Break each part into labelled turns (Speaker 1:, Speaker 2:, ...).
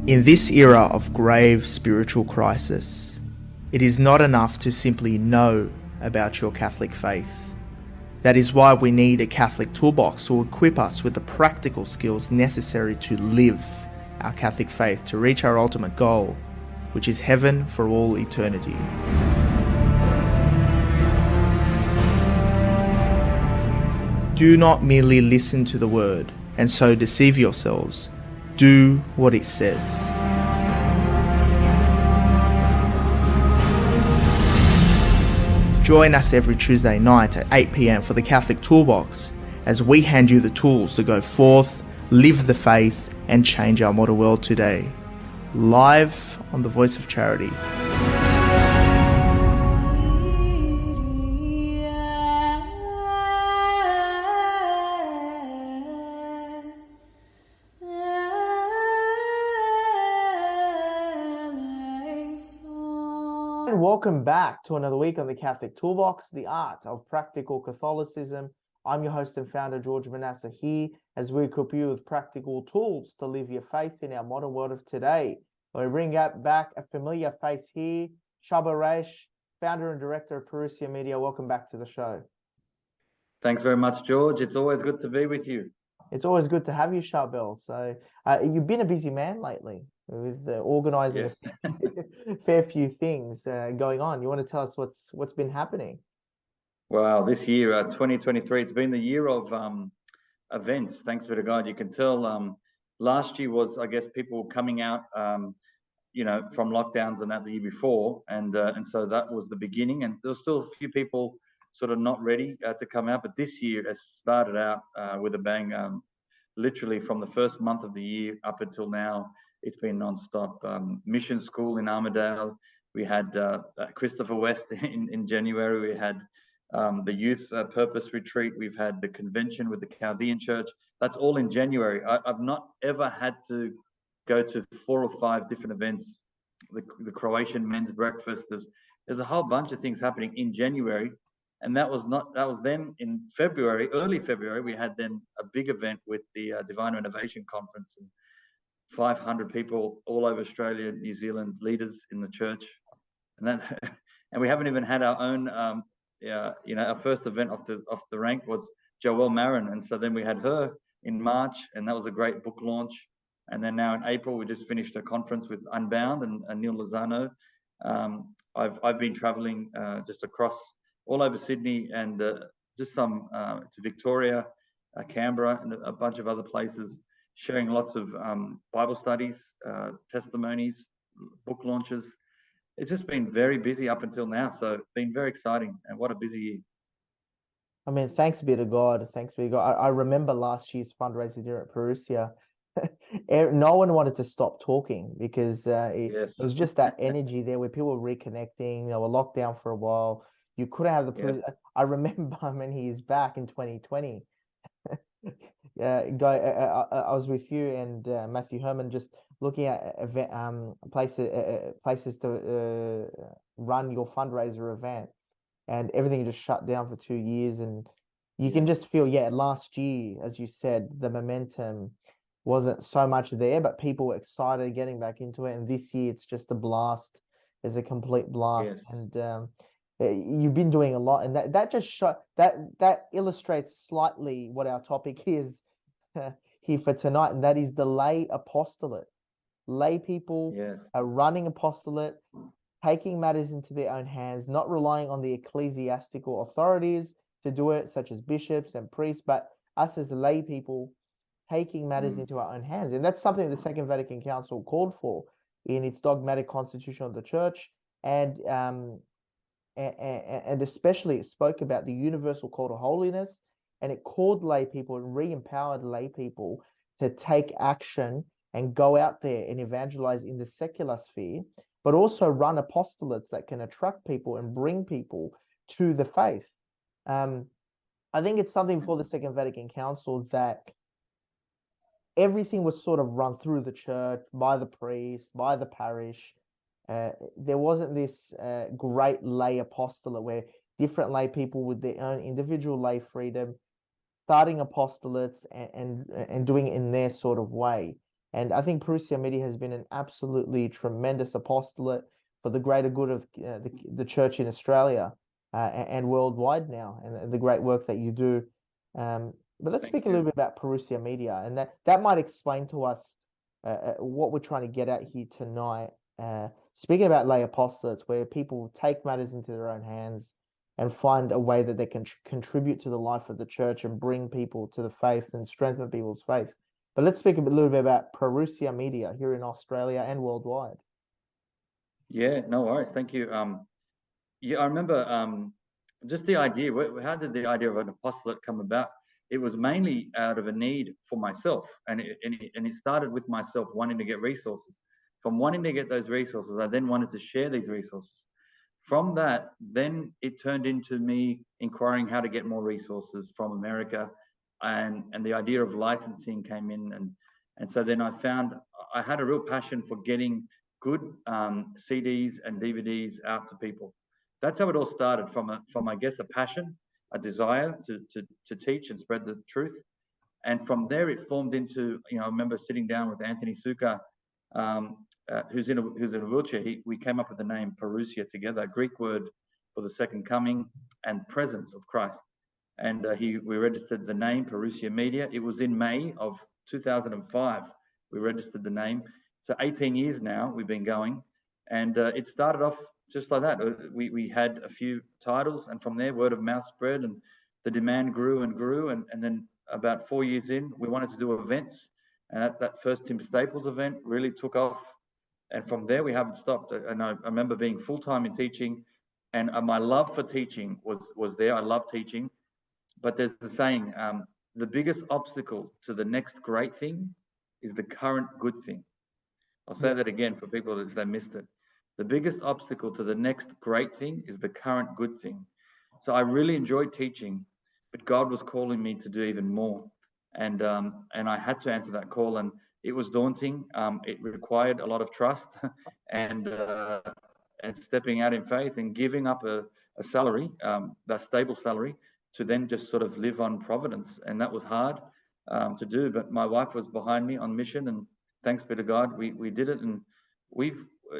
Speaker 1: In this era of grave spiritual crisis, it is not enough to simply know about your Catholic faith. That is why we need a Catholic toolbox to equip us with the practical skills necessary to live our Catholic faith to reach our ultimate goal, which is heaven for all eternity. Do not merely listen to the word and so deceive yourselves. Do what it says. Join us every Tuesday night at 8 p.m. for the Catholic Toolbox as we hand you the tools to go forth, live the faith, and change our modern world today. Live on the Voice of Charity. Welcome back to another week on the Catholic Toolbox, the Art of Practical Catholicism. I'm your host and founder, George Manassa, here as we equip you with practical tools to live your faith in our modern world of today. We bring back a familiar face here, Charbel Raish, founder and director of Parousia Media. Welcome back to the show.
Speaker 2: Thanks very much, George. It's always good to be with you.
Speaker 1: It's always good to have you, Charbel. So you've been a busy man lately with organising a fair few things going on. You want to tell us what's been happening?
Speaker 2: Wow, this year, 2023, it's been the year of events. Thanks be to God. You can tell last year was, I guess, people coming out, from lockdowns and that the year before, and so that was the beginning. And there's still a few people sort of not ready to come out, but this year has started out with a bang. Literally from the first month of the year up until now, it's been non-stop. Mission School in Armidale. We had Christopher West in January. We had the Youth Purpose Retreat. We've had the convention with the Chaldean Church. That's all in January. I've not ever had to go to 4 or 5 different events. The Croatian men's breakfast. There's a whole bunch of things happening in January. And that was then in February, early February, we had then a big event with the Divine Innovation Conference, and 500 people all over Australia, New Zealand, leaders in the church. And we haven't even had our own, our first event off the rank was Joelle Marin. And so then we had her in March, and that was a great book launch. And then now in April, we just finished a conference with Unbound and Neil Lozano. I've been traveling just across all over Sydney and just some to Victoria, Canberra, and a bunch of other places, sharing lots of Bible studies, testimonies, book launches. It's just been very busy up until now. So it's been very exciting, and what a busy year.
Speaker 1: I mean, thanks be to God. Thanks be to God. I remember last year's fundraiser here at Parousia. No one wanted to stop talking because it was just that energy there where people were reconnecting. They were locked down for a while. You couldn't have the. I remember many years back in 2020. I was with you and Matthew Herman just looking at places to run your fundraiser event, and everything just shut down for 2 years. And you can just feel, last year, as you said, the momentum wasn't so much there, but people were excited getting back into it. And this year, it's just a blast. It's a complete blast. And you've been doing a lot, and that just that illustrates slightly what our topic is here for tonight, and that is the lay apostolate. Lay people are running apostolate, taking matters into their own hands, not relying on the ecclesiastical authorities to do it, such as bishops and priests, but us as lay people taking matters into our own hands. And that's something the Second Vatican Council called for in its dogmatic constitution of the Church, and especially it spoke about the universal call to holiness, and it called lay people and re-empowered lay people to take action and go out there and evangelize in the secular sphere, but also run apostolates that can attract people and bring people to the faith. I think it's something for the Second Vatican Council that everything was sort of run through the church, by the priest, by the parish. There wasn't this great lay apostolate where different lay people with their own individual lay freedom, starting apostolates and doing it in their sort of way. And I think Parousia Media has been an absolutely tremendous apostolate for the greater good of the church in Australia and worldwide now, and the great work that you do. But let's
Speaker 2: Thank
Speaker 1: speak a
Speaker 2: you.
Speaker 1: little bit about Parousia Media, and that might explain to us what we're trying to get at here tonight. Speaking about lay apostolates, where people take matters into their own hands and find a way that they can contribute to the life of the church and bring people to the faith and strengthen people's faith. But let's speak a little bit about Parousia Media here in Australia and worldwide.
Speaker 2: Yeah, no worries. Thank you. Yeah, I remember just the idea. How did the idea of an apostolate come about? It was mainly out of a need for myself, and it started with myself wanting to get resources. From wanting to get those resources, I then wanted to share these resources. From that, then it turned into me inquiring how to get more resources from America, and the idea of licensing came in, and so then I found I had a real passion for getting good CDs and DVDs out to people. That's how it all started, from I guess a passion, a desire to teach and spread the truth, and from there it formed into, I remember sitting down with Anthony Suka, who's in a wheelchair. We came up with the name Parousia together, a Greek word for the second coming and presence of Christ. And we registered the name Parousia Media. It was in May of 2005 we registered the name. So 18 years now we've been going, and it started off just like that. We had a few titles, and from there word of mouth spread, and the demand grew and grew, and then about 4 years in, we wanted to do events, and that first Tim Staples event really took off, and from there we haven't stopped. And I remember being full-time in teaching, and my love for teaching was there. I love teaching, but there's the saying, the biggest obstacle to the next great thing is the current good thing. I'll say that again for people if they missed it. The biggest obstacle to the next great thing is the current good thing. So I really enjoyed teaching, but God was calling me to do even more, and I had to answer that call, and it was daunting. It required a lot of trust, and stepping out in faith and giving up a salary, that stable salary, to then just sort of live on providence, and that was hard to do. But my wife was behind me on mission, and thanks be to God, we did it, and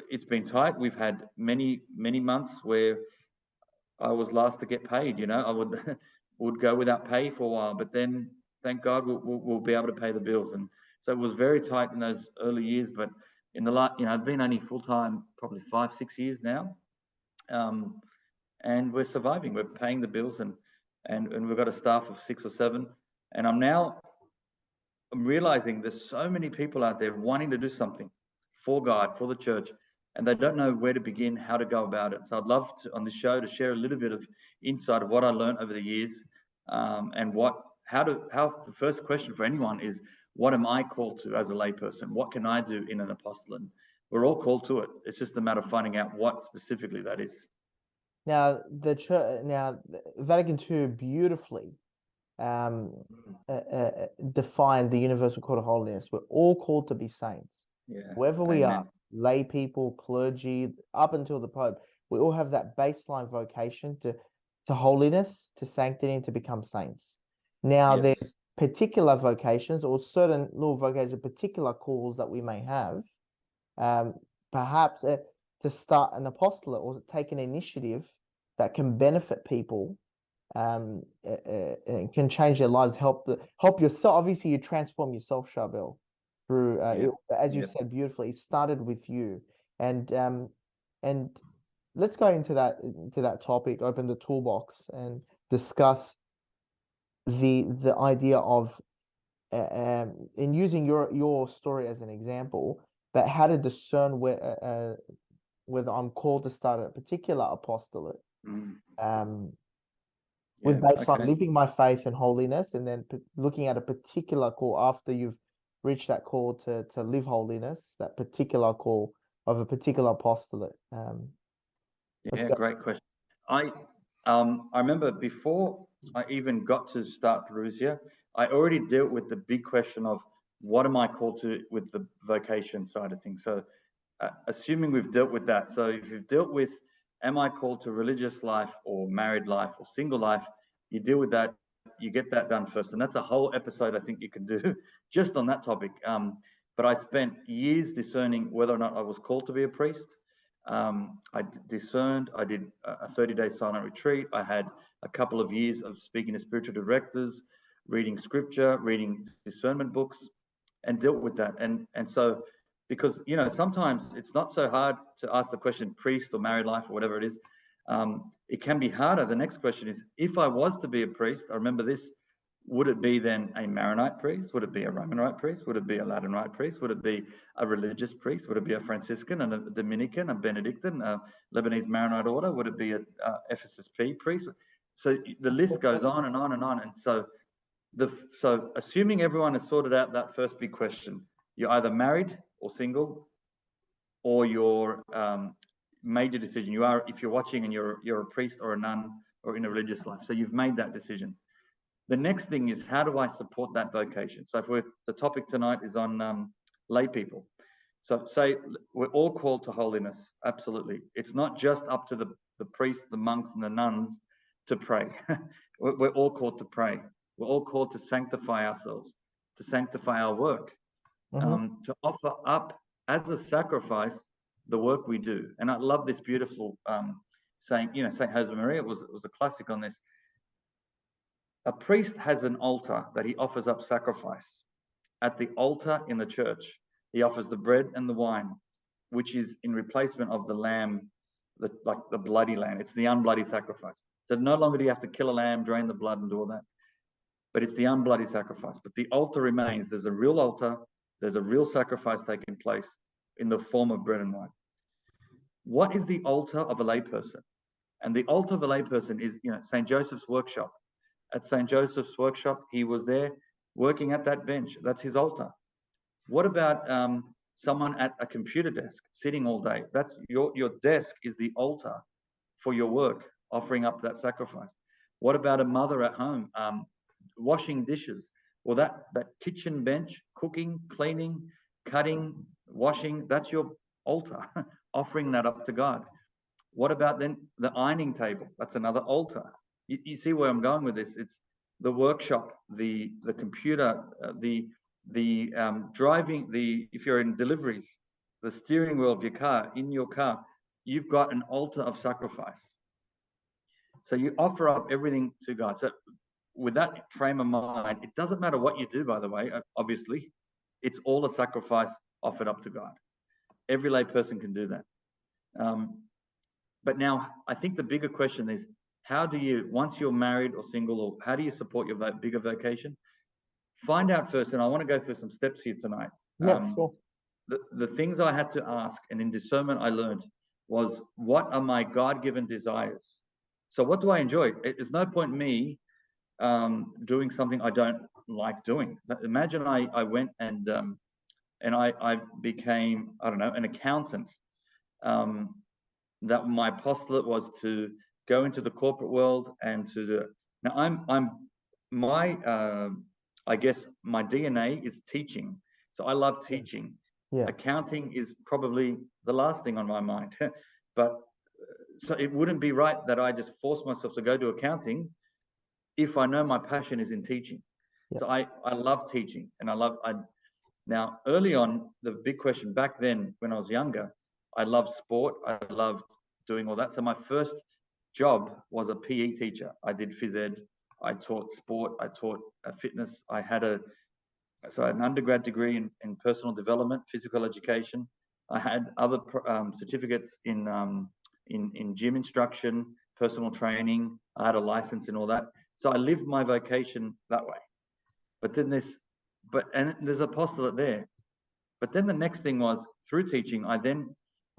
Speaker 2: it's been tight. We've had many months where I was last to get paid. I would go without pay for a while, but then thank God we'll be able to pay the bills. And so it was very tight in those early years. But in the last, I've been only full time probably 5-6 years now, and we're surviving. We're paying the bills, and we've got a staff of 6 or 7. And I'm realizing there's so many people out there wanting to do something for God, for the church, and they don't know where to begin, how to go about it. So I'd love to, on this show, to share a little bit of insight of what I learned over the years, and how the first question for anyone is, what am I called to as a layperson? What can I do in an apostolate? We're all called to it. It's just a matter of finding out what specifically that is.
Speaker 1: Now, Vatican II beautifully defined the universal call to holiness. We're all called to be saints.
Speaker 2: Yeah.
Speaker 1: Wherever we
Speaker 2: Amen.
Speaker 1: are, lay people, clergy, up until the Pope, we all have that baseline vocation to holiness, to sanctity, and to become saints. Now,
Speaker 2: Yes.
Speaker 1: there's particular vocations or certain little vocations, particular calls that we may have, perhaps to start an apostolate or take an initiative that can benefit people, can change their lives, help yourself. Obviously, you transform yourself, Charbel, through as you said beautifully. It started with you, and let's go into that topic. Open the toolbox and discuss the idea of in using your story as an example, but how to discern whether I'm called to start a particular apostolate. Based on living my faith and holiness, and then looking at a particular call after you've reached that call to live holiness, that particular call of a particular apostolate.
Speaker 2: Great question. I remember before I even got to start Parousia, I already dealt with the big question of what am I called to with the vocation side of things. So assuming we've dealt with that. So if you've dealt with, am I called to religious life or married life or single life, you deal with that, you get that done first. And that's a whole episode I think you can do just on that topic. But I spent years discerning whether or not I was called to be a priest. I discerned. I did a 30-day silent retreat. I had a couple of years of speaking to spiritual directors, reading scripture, reading discernment books, and dealt with that. And so, because, you know, sometimes it's not so hard to ask the question priest or married life or whatever it is. It can be harder. The next question is, if I was to be a priest, I remember this, would it be then a Maronite priest? Would it be a Roman Rite priest? Would it be a Latin Rite priest? Would it be a religious priest? Would it be a Franciscan and a Dominican, a Benedictine, a Lebanese Maronite order? Would it be a FSSP priest? So the list goes on and on and on. And so assuming everyone has sorted out that first big question, you're either married or single, or you're made your decision. You are, if you're watching and you're a priest or a nun or in a religious life. So you've made that decision. The next thing is, how do I support that vocation? So if the topic tonight is on lay people. So say we're all called to holiness. Absolutely. It's not just up to the priests, the monks and the nuns to pray. We're all called to pray. We're all called to sanctify ourselves, to sanctify our work, to offer up as a sacrifice the work we do. And I love this beautiful saying, you know, St. Josemaria was a classic on this. A priest has an altar that he offers up sacrifice. At the altar in the church, he offers the bread and the wine, which is in replacement of the lamb, like the bloody lamb. It's the unbloody sacrifice. So no longer do you have to kill a lamb, drain the blood and do all that. But it's the unbloody sacrifice. But the altar remains. There's a real altar. There's a real sacrifice taking place in the form of bread and wine. What is the altar of a layperson? And the altar of a layperson is, you know, St. Joseph's workshop. At St. Joseph's workshop, he was there working at that bench. That's his altar. What about someone at a computer desk sitting all day? That's your desk is the altar for your work, offering up that sacrifice. What about a mother at home washing dishes? Well, that kitchen bench, cooking, cleaning, cutting, washing, that's your altar, offering that up to God. What about then the ironing table? That's another altar. You see where I'm going with this? It's the workshop, the computer, the driving, if you're in deliveries, the steering wheel of your car, in your car, you've got an altar of sacrifice. So you offer up everything to God. So with that frame of mind, it doesn't matter what you do, by the way, obviously, it's all a sacrifice offered up to God. Every lay person can do that. But now I think the bigger question is, how do you, once you're married or single, or how do you support your bigger vocation? Find out first, and I want to go through some steps here tonight.
Speaker 1: Yeah, sure.
Speaker 2: The things I had to ask, and in discernment I learned, was what are my God-given desires? So what do I enjoy? There's no point me doing something I don't like doing. Imagine I went and I became, I don't know, an accountant. That my apostolate was to go into the corporate world and to the, now I guess my DNA is teaching. So I love teaching. Yeah. Accounting is probably the last thing on my mind. But so it wouldn't be right that I just force myself to go to accounting if I know my passion is in teaching. Yeah. So I love teaching, and now early on, the big question back then when I was younger, I loved sport. I loved doing all that. So my first job was a PE teacher. I did phys ed. I taught sport. I taught fitness. I had an undergrad degree in personal development, physical education. I had other certificates in gym instruction, personal training. I had a license in all that. So I lived my vocation that way. But then and there's apostolate there. But then the next thing was, through teaching, I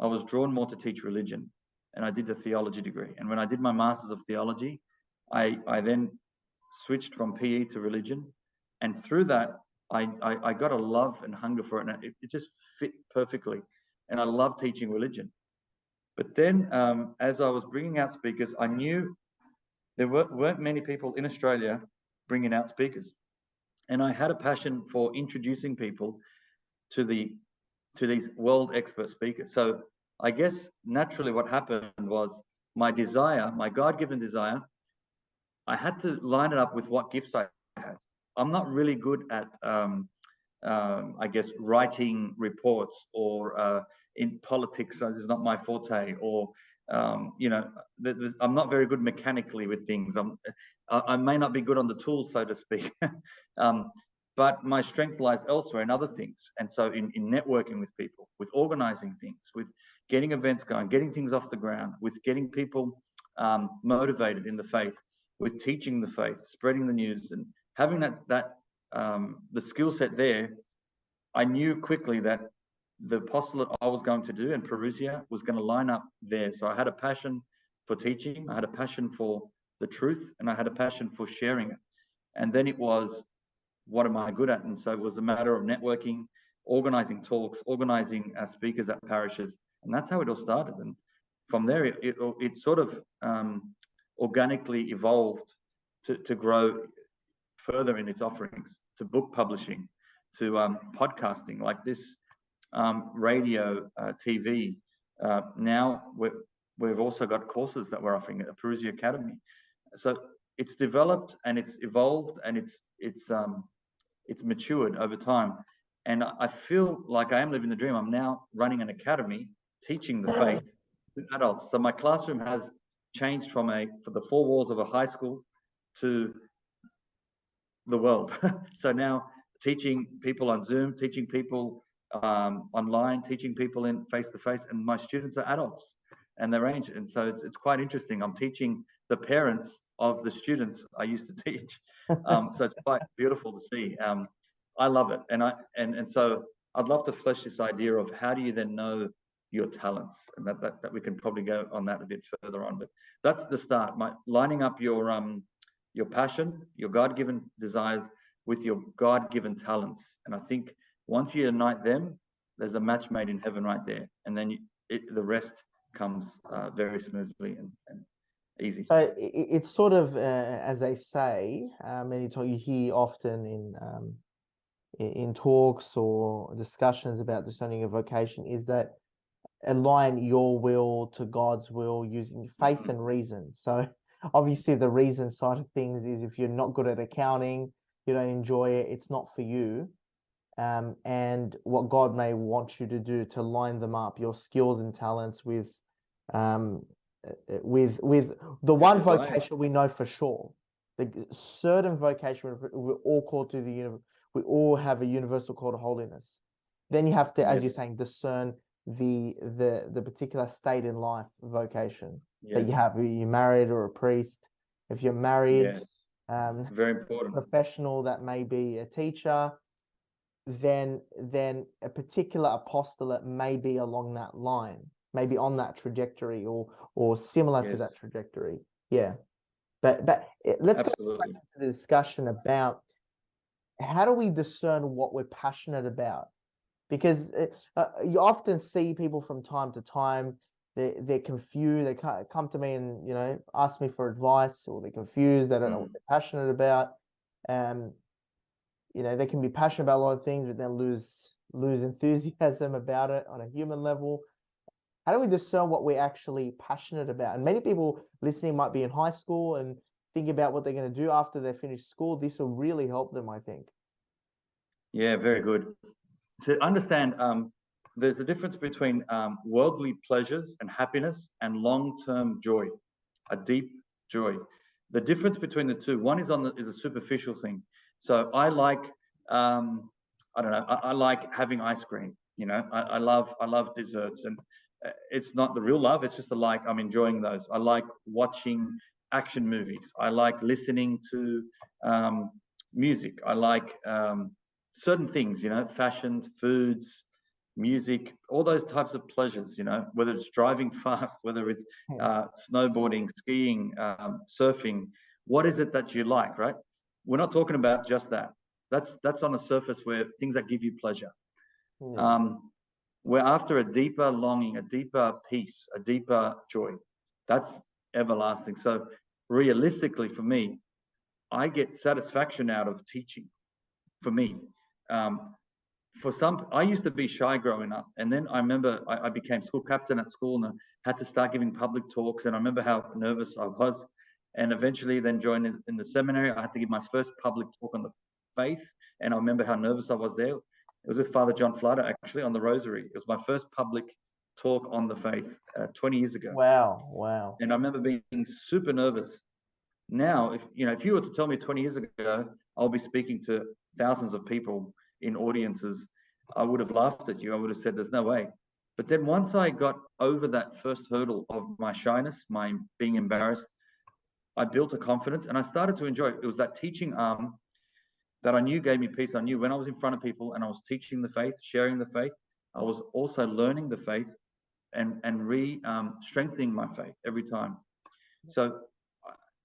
Speaker 2: was drawn more to teach religion, and I did the theology degree. And when I did my Masters of Theology, I then switched from PE to religion. And through that, I got a love and hunger for it, and it just fit perfectly. And I love teaching religion. But then as I was bringing out speakers, I knew there weren't many people in Australia bringing out speakers. And I had a passion for introducing people to these world expert speakers. So I guess naturally what happened was my God-given desire, I had to line it up with what gifts I had. I'm not really good at I guess, writing reports, or in politics, so this is not my forte, or you know, I'm not very good mechanically with things. I may not be good on the tools, so to speak, but my strength lies elsewhere in other things. And so in networking with people, with organizing things, with getting events going, getting things off the ground, with getting people motivated in the faith, with teaching the faith, spreading the news, and having the skill set there, I knew quickly that the apostolate I was going to do in Parousia was going to line up there. So I had a passion for teaching, I had a passion for the truth, and I had a passion for sharing it. And then it was, what am I good at? And so it was a matter of networking, organizing talks, organizing speakers at parishes, and that's how it all started. And from there, it sort of organically evolved to grow further in its offerings, to book publishing, to podcasting like this, radio, TV. Now we've also got courses that we're offering at the Parousia Academy. So it's developed and it's evolved and it's matured over time. And I feel like I am living the dream. I'm now running an academy, teaching the faith to adults. So my classroom has changed from the four walls of a high school to the world. So now teaching people on Zoom, teaching people online, teaching people in face-to-face, and my students are adults and their age. And so it's quite interesting. I'm teaching the parents of the students I used to teach. So it's quite beautiful to see. I love it. And so I'd love to flesh this idea of how do you then know your talents, and that we can probably go on that a bit further on. But that's the start. Lining up your passion, your God-given desires with your God-given talents. And I think once you unite them, there's a match made in heaven right there. And then the rest comes very smoothly and easy.
Speaker 1: So it's sort of, as they say, and you hear often in talks or discussions about discerning a vocation, is that align your will to God's will using faith and reason. So obviously the reason side of things is if you're not good at accounting, you don't enjoy it, it's not for you. And what God may want you to do to line them up, your skills and talents with the one vocation we know for sure. The certain vocation we're all called to we all have a universal call to holiness. Then you have to, as you're saying, discern the particular state in life vocation that you have. Are you married or a priest? If you're married,
Speaker 2: very important.
Speaker 1: Professional, that may be a teacher, then a particular apostolate may be along that line, maybe on that trajectory or similar to that trajectory. But let's go back to the discussion about how do we discern what we're passionate about. Because you often see people from time to time, they're confused. They come to me and ask me for advice, or they're confused. They don't know what they're passionate about. They can be passionate about a lot of things, but then lose enthusiasm about it on a human level. How do we discern what we're actually passionate about? And many people listening might be in high school and think about what they're going to do after they finish school. This will really help them, I think.
Speaker 2: Yeah, very good. To understand, there's a difference between worldly pleasures and happiness and long-term joy, a deep joy. The difference between the two, one is a superficial thing. So I like, I don't know, I like having ice cream. I love desserts, and it's not the real love. It's just I'm enjoying those. I like watching action movies. I like listening to music. I like certain things, fashions, foods, music, all those types of pleasures, whether it's driving fast, whether it's snowboarding, skiing, surfing. What is it that you like, right? We're not talking about just that. That's on a surface where things that give you pleasure. We're after a deeper longing, a deeper peace, a deeper joy. That's everlasting. So realistically for me, I get satisfaction out of teaching. For me, I used to be shy growing up, and then I remember I became school captain at school, and I had to start giving public talks, and I remember how nervous I was, and eventually then joined in the seminary. I had to give my first public talk on the faith, and I remember how nervous I was there. It was with Father John Flatter, actually, on the Rosary. It was my first public talk on the faith 20 years ago.
Speaker 1: Wow, wow.
Speaker 2: And I remember being super nervous. Now, if you were to tell me 20 years ago, I'll be speaking to thousands of people in audiences, I would have laughed at you. I would have said, there's no way. But then once I got over that first hurdle of my shyness, my being embarrassed, I built a confidence and I started to enjoy it. It was that teaching arm that I knew gave me peace. I knew when I was in front of people and I was teaching the faith, sharing the faith, I was also learning the faith and strengthening my faith every time. So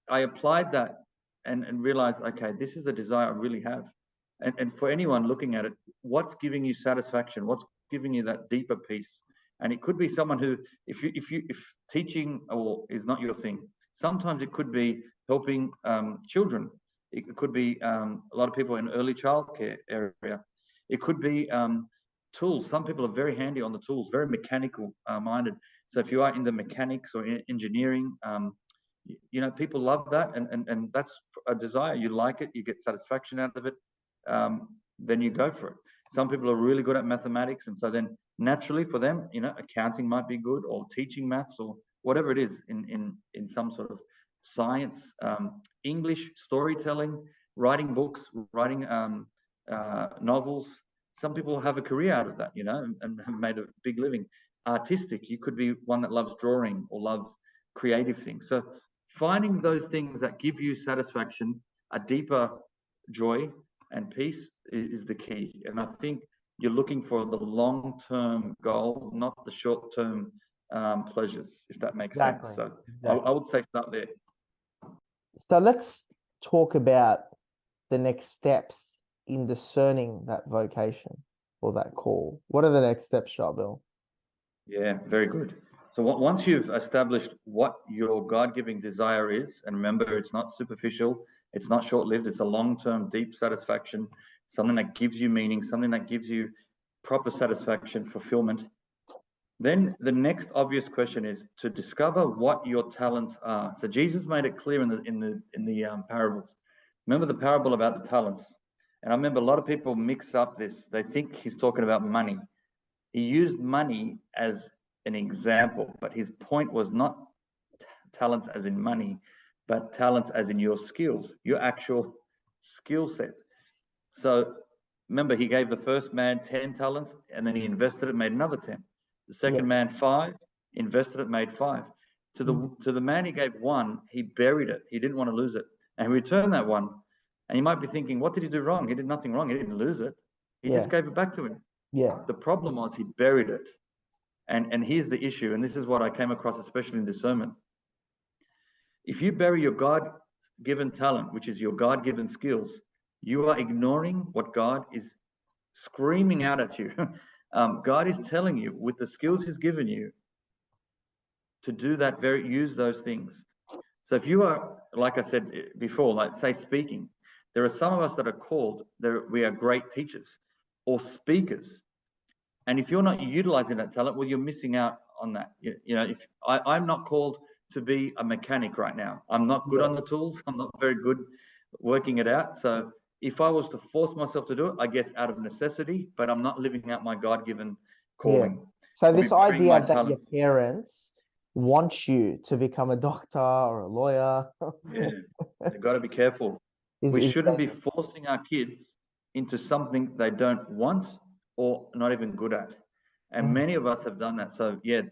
Speaker 2: I applied that and realized, okay, this is a desire I really have. And for anyone looking at it, what's giving you satisfaction? What's giving you that deeper peace? And it could be someone who, if teaching is not your thing, sometimes it could be helping children. It could be a lot of people in early childcare area. It could be tools. Some people are very handy on the tools, very mechanical minded. So if you are in the mechanics or in engineering, people love that, and that's a desire. You like it, you get satisfaction out of it, then you go for it. Some people are really good at mathematics, and so then naturally for them, accounting might be good, or teaching maths, or whatever it is in some sort of science, English, storytelling, writing books, writing novels. Some people have a career out of that, and have made a big living. Artistic, you could be one that loves drawing or loves creative things. So finding those things that give you satisfaction, a deeper joy and peace is the key. And I think you're looking for the long-term goal, not the short-term pleasures, if that makes sense. So exactly. I would say start there.
Speaker 1: So let's talk about the next steps in discerning that vocation or that call. What are the next steps, Charbel?
Speaker 2: Yeah, very good. So once you've established what your God-given desire is, and remember, it's not superficial, it's not short-lived, it's a long-term, deep satisfaction, something that gives you meaning, something that gives you proper satisfaction, fulfillment. Then the next obvious question is to discover what your talents are. So Jesus made it clear in the parables. Remember the parable about the talents? And I remember a lot of people mix up this. They think he's talking about money. He used money as an example, but his point was not talents as in money, but talents as in your skills, your actual skill set. So remember, he gave the first man 10 talents, and then he invested it, made another 10. The second man 5, invested it, made 5. To the man he gave 1, he buried it. He didn't want to lose it, and he returned that 1. And you might be thinking, what did he do wrong? He did nothing wrong. He didn't lose it. He just gave it back to him.
Speaker 1: Yeah.
Speaker 2: The problem was he buried it. And here's the issue, and this is what I came across, especially in discernment. If you bury your God-given talent, which is your God-given skills, you are ignoring what God is screaming out at you. God is telling you, with the skills he's given you, to do that, use those things. So if you are, like I said before, like say speaking, there are some of us that are called, we are great teachers or speakers. And if you're not utilizing that talent, well, you're missing out on that. If I'm not called to be a mechanic right now, I'm not good on the tools. I'm not very good working it out. So if I was to force myself to do it, I guess out of necessity, but I'm not living out my God-given calling.
Speaker 1: Yeah. So this idea that your parents want you to become a doctor or a lawyer.
Speaker 2: Yeah, they've got to be careful. We shouldn't be forcing our kids into something they don't want or not even good at. And many of us have done that. So yeah,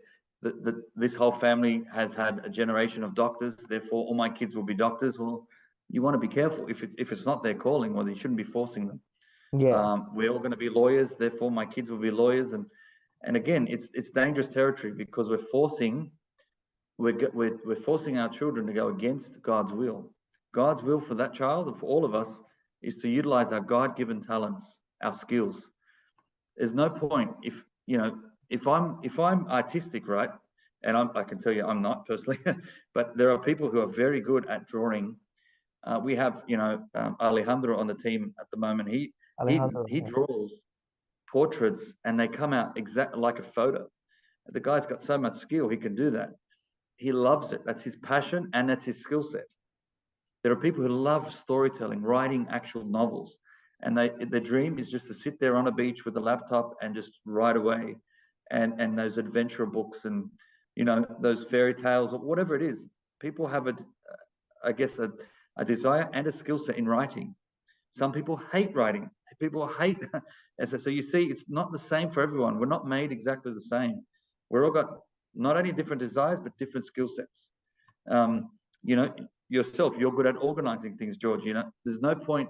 Speaker 2: this whole family has had a generation of doctors, therefore all my kids will be doctors. Well, you want to be careful. If it's not their calling, well, you shouldn't be forcing them. Yeah. We're all going to be lawyers, therefore my kids will be lawyers. And again, it's dangerous territory, because we're forcing our children to go against God's will. God's will for that child and for all of us is to utilize our God-given talents, our skills. There's no point if I'm artistic, right? And I can tell you I'm not personally, but there are people who are very good at drawing. We have Alejandro on the team at the moment. He draws portraits and they come out exactly like a photo. The guy's got so much skill, he can do that. He loves it. That's his passion and that's his skill set. There are people who love storytelling, writing actual novels. and their dream is just to sit there on a beach with a laptop and just write away, and those adventure books and those fairy tales or whatever it is. People have I guess a desire and a skill set in writing. Some people hate writing. People hate so you see, it's not the same for everyone. We're not made exactly the same. We're all got not only different desires but different skill sets. Yourself, you're good at organizing things, George. There's no point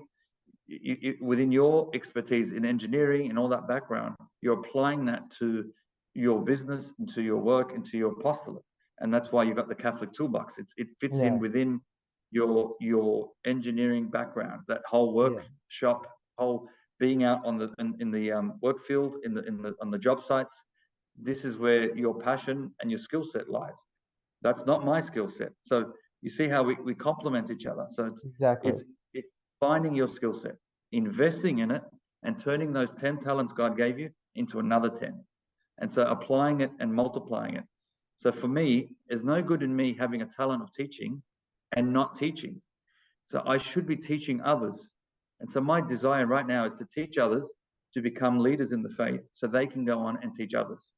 Speaker 2: within your expertise in engineering and all that background, you're applying that to your business, into your work, into your apostolate. And that's why you've got the Catholic toolbox. It fits in within your engineering background, that whole workshop, whole being out on in the work field, on the job sites. This is where your passion and your skill set lies. That's not my skill set. So you see how we complement each other. So it's finding your skill set, investing in it, and turning those 10 talents God gave you into another 10. And so applying it and multiplying it. So for me, there's no good in me having a talent of teaching and not teaching. So I should be teaching others. And so my desire right now is to teach others to become leaders in the faith so they can go on and teach others.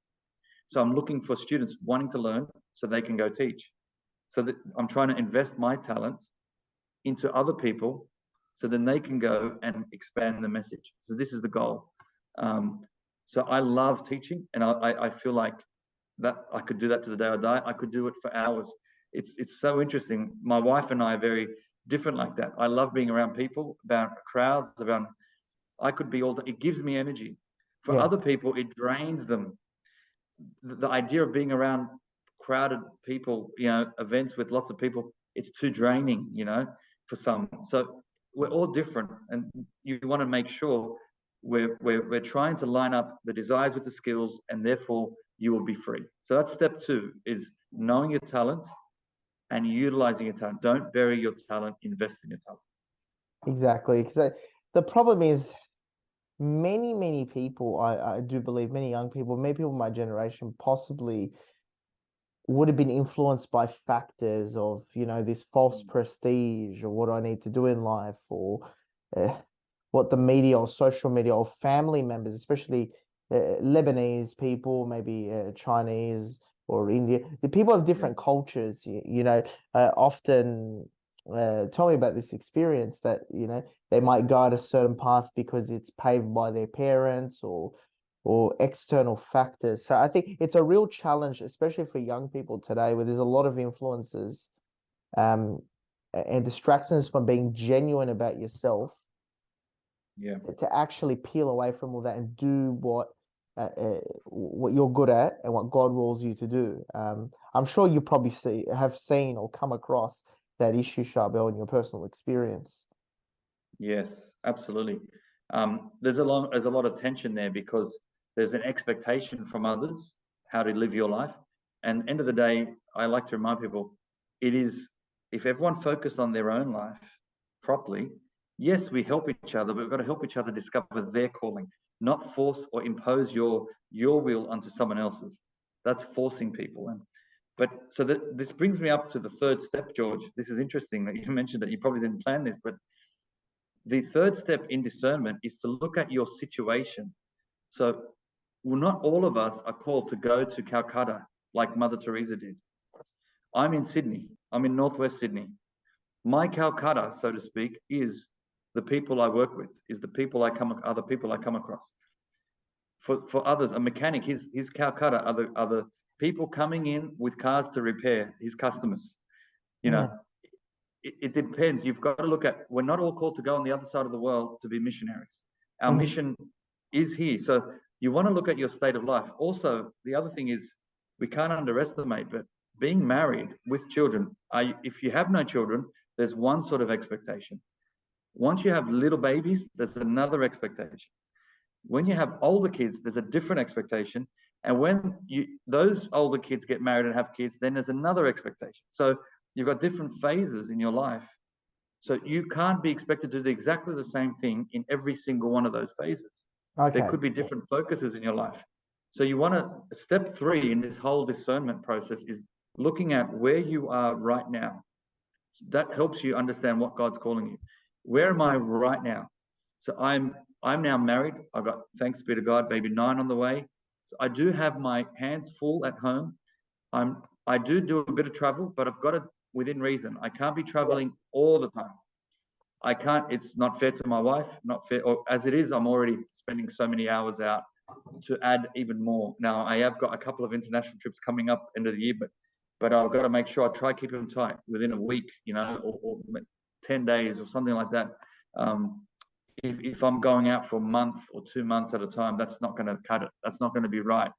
Speaker 2: So I'm looking for students wanting to learn so they can go teach. So that I'm trying to invest my talent into other people so then they can go and expand the message. So this is the goal. So I love teaching, and I feel like that I could do that to the day I die. I could do it for hours. It's so interesting. My wife and I are very different like that. I love being around people, about crowds, I could be it gives me energy. For other people, it drains them. The idea of being around crowded people, events with lots of people, it's too draining, for some. So we're all different, and you want to make sure we're trying to line up the desires with the skills, and therefore you will be free. So that's step 2, is knowing your talent and utilizing your talent. Don't bury your talent, invest in your talent.
Speaker 1: Exactly. Because the problem is many people, I do believe, many young people, many people in my generation possibly would have been influenced by factors of, this false prestige, or what I need to do in life, or what the media or social media or family members, especially Lebanese people, maybe Chinese or India, the people of different cultures, often tell me about this experience that, they might go at a certain path because it's paved by their parents or external factors. So I think it's a real challenge, especially for young people today, where there's a lot of influences and distractions from being genuine about yourself. To actually peel away from all that and do what you're good at and what God wills you to do. I'm sure you probably have seen or come across that issue, Charbel, in your personal experience.
Speaker 2: Yes, absolutely. There's a lot of tension there, because there's an expectation from others how to live your life. And end of the day, I like to remind people, it is, if everyone focused on their own life properly, yes, we help each other, but we've got to help each other discover their calling, not force or impose your will onto someone else's. That's forcing people. This brings me up to the 3rd step, George. This is interesting that you mentioned that. You probably didn't plan this, but the 3rd step in discernment is to look at your situation. So, not all of us are called to go to Calcutta like Mother Teresa did. I'm in Sydney. I'm in northwest Sydney. My Calcutta, so to speak, is the people I work with, is the people other people I come across. For others, a mechanic, his Calcutta are the people coming in with cars to repair, his customers. It depends. You've got to look at, we're not all called to go on the other side of the world to be missionaries. Our mission is here. So you want to look at your state of life. Also, the other thing is, we can't underestimate, but being married with children, if you have no children, there's one sort of expectation. Once you have little babies, there's another expectation. When you have older kids, there's a different expectation. And when those older kids get married and have kids, then there's another expectation. So you've got different phases in your life. So you can't be expected to do exactly the same thing in every single one of those phases. There could be different focuses in your life. So you want to, step 3 in this whole discernment process is looking at where you are right now. That helps you understand what God's calling you. Where am I right now? So I'm now married. I've got, thanks be to God, baby 9 on the way. So I do have my hands full at home. I do a bit of travel, but I've got it within reason. I can't be traveling all the time. I can't, it's not fair to my wife, not fair, or as it is, I'm already spending so many hours out to add even more. Now I have got a couple of international trips coming up end of the year, but I've got to make sure I try keep them tight within a week, you know, or 10 days or something like that. If I'm going out for a month or 2 months at a time, that's not going to cut it. That's not going to be right.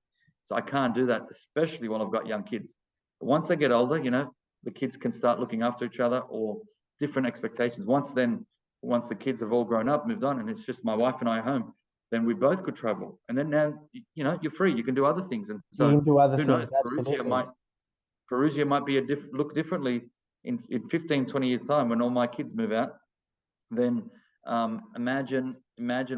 Speaker 2: So I can't do that, especially while I've got young kids. But once they get older, you know, the kids can start looking after each other, or different expectations. Once the kids have all grown up, moved on, and it's just my wife and I at home, then we both could travel. And then now, you know, you're free. You can do other things. And so
Speaker 1: You can do other
Speaker 2: who
Speaker 1: things,
Speaker 2: knows,
Speaker 1: absolutely.
Speaker 2: Parousia might be look differently in 15, 20 years time when all my kids move out. Then imagine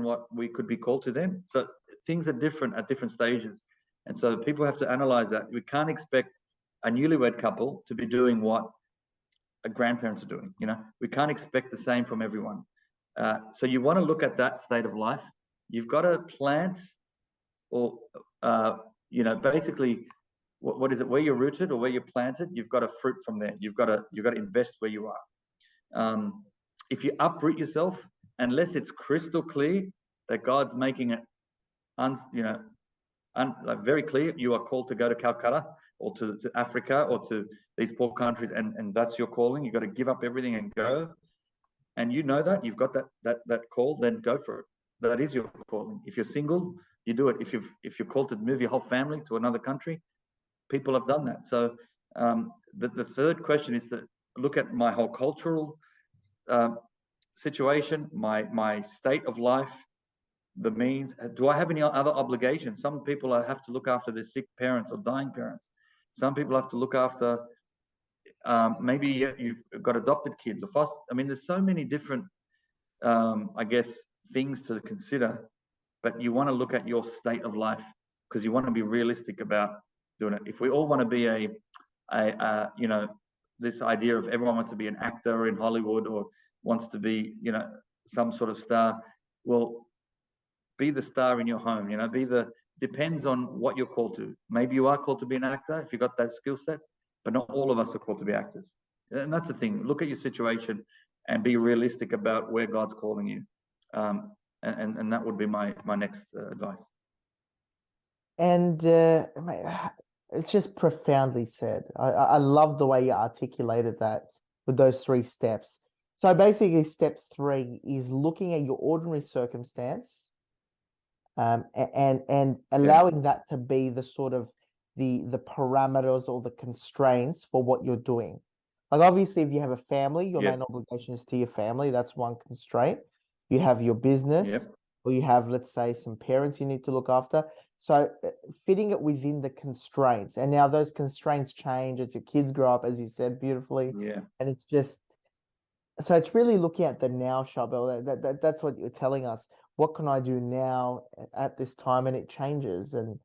Speaker 2: what we could be called to then. So things are different at different stages. And so people have to analyze that. We can't expect a newlywed couple to be doing what a grandparents are doing. You know, we can't expect the same from everyone. So you want to look at that state of life. You've got to plant, or you know, basically, what is it? Where you're rooted or where you're planted, you've got to fruit from there. You've got to invest where you are. If you uproot yourself, unless it's crystal clear that God's making it, like very clear, you are called to go to Calcutta or to Africa or to these poor countries, and that's your calling. You've got to give up everything and go. And you know that you've got that call, then go for it. That is your calling. If you're single, you do it. If you're called to move your whole family to another country, people have done that. So the third question is to look at my whole cultural situation, my state of life, the means. Do I have any other obligations? Some people have to look after their sick parents or dying parents. Some people have to look after, maybe you've got adopted kids or foster. I mean, there's so many different, I guess, things to consider, but you want to look at your state of life because you want to be realistic about doing it. If we all want to be you know, this idea of everyone wants to be an actor in Hollywood or wants to be, you know, some sort of star, well, be the star in your home, you know, depends on what you're called to. Maybe you are called to be an actor if you've got that skill set, but not all of us are called to be actors. And that's the thing. Look at your situation and be realistic about where God's calling you. And that would be my next advice.
Speaker 1: And it's just profoundly said. I love the way you articulated that with those 3 steps. So basically, step 3 is looking at your ordinary circumstance, and allowing that to be the sort of the parameters or the constraints for what you're doing. Like obviously, if you have a family, your main obligation is to your family. That's one constraint. You have your business, or you have, let's say, some parents you need to look after. So fitting it within the constraints. And now those constraints change as your kids grow up, as you said beautifully.
Speaker 2: Yeah.
Speaker 1: And it's just, so it's really looking at the now, Charbel. That's what you're telling us. What can I do now at this time? And it changes. And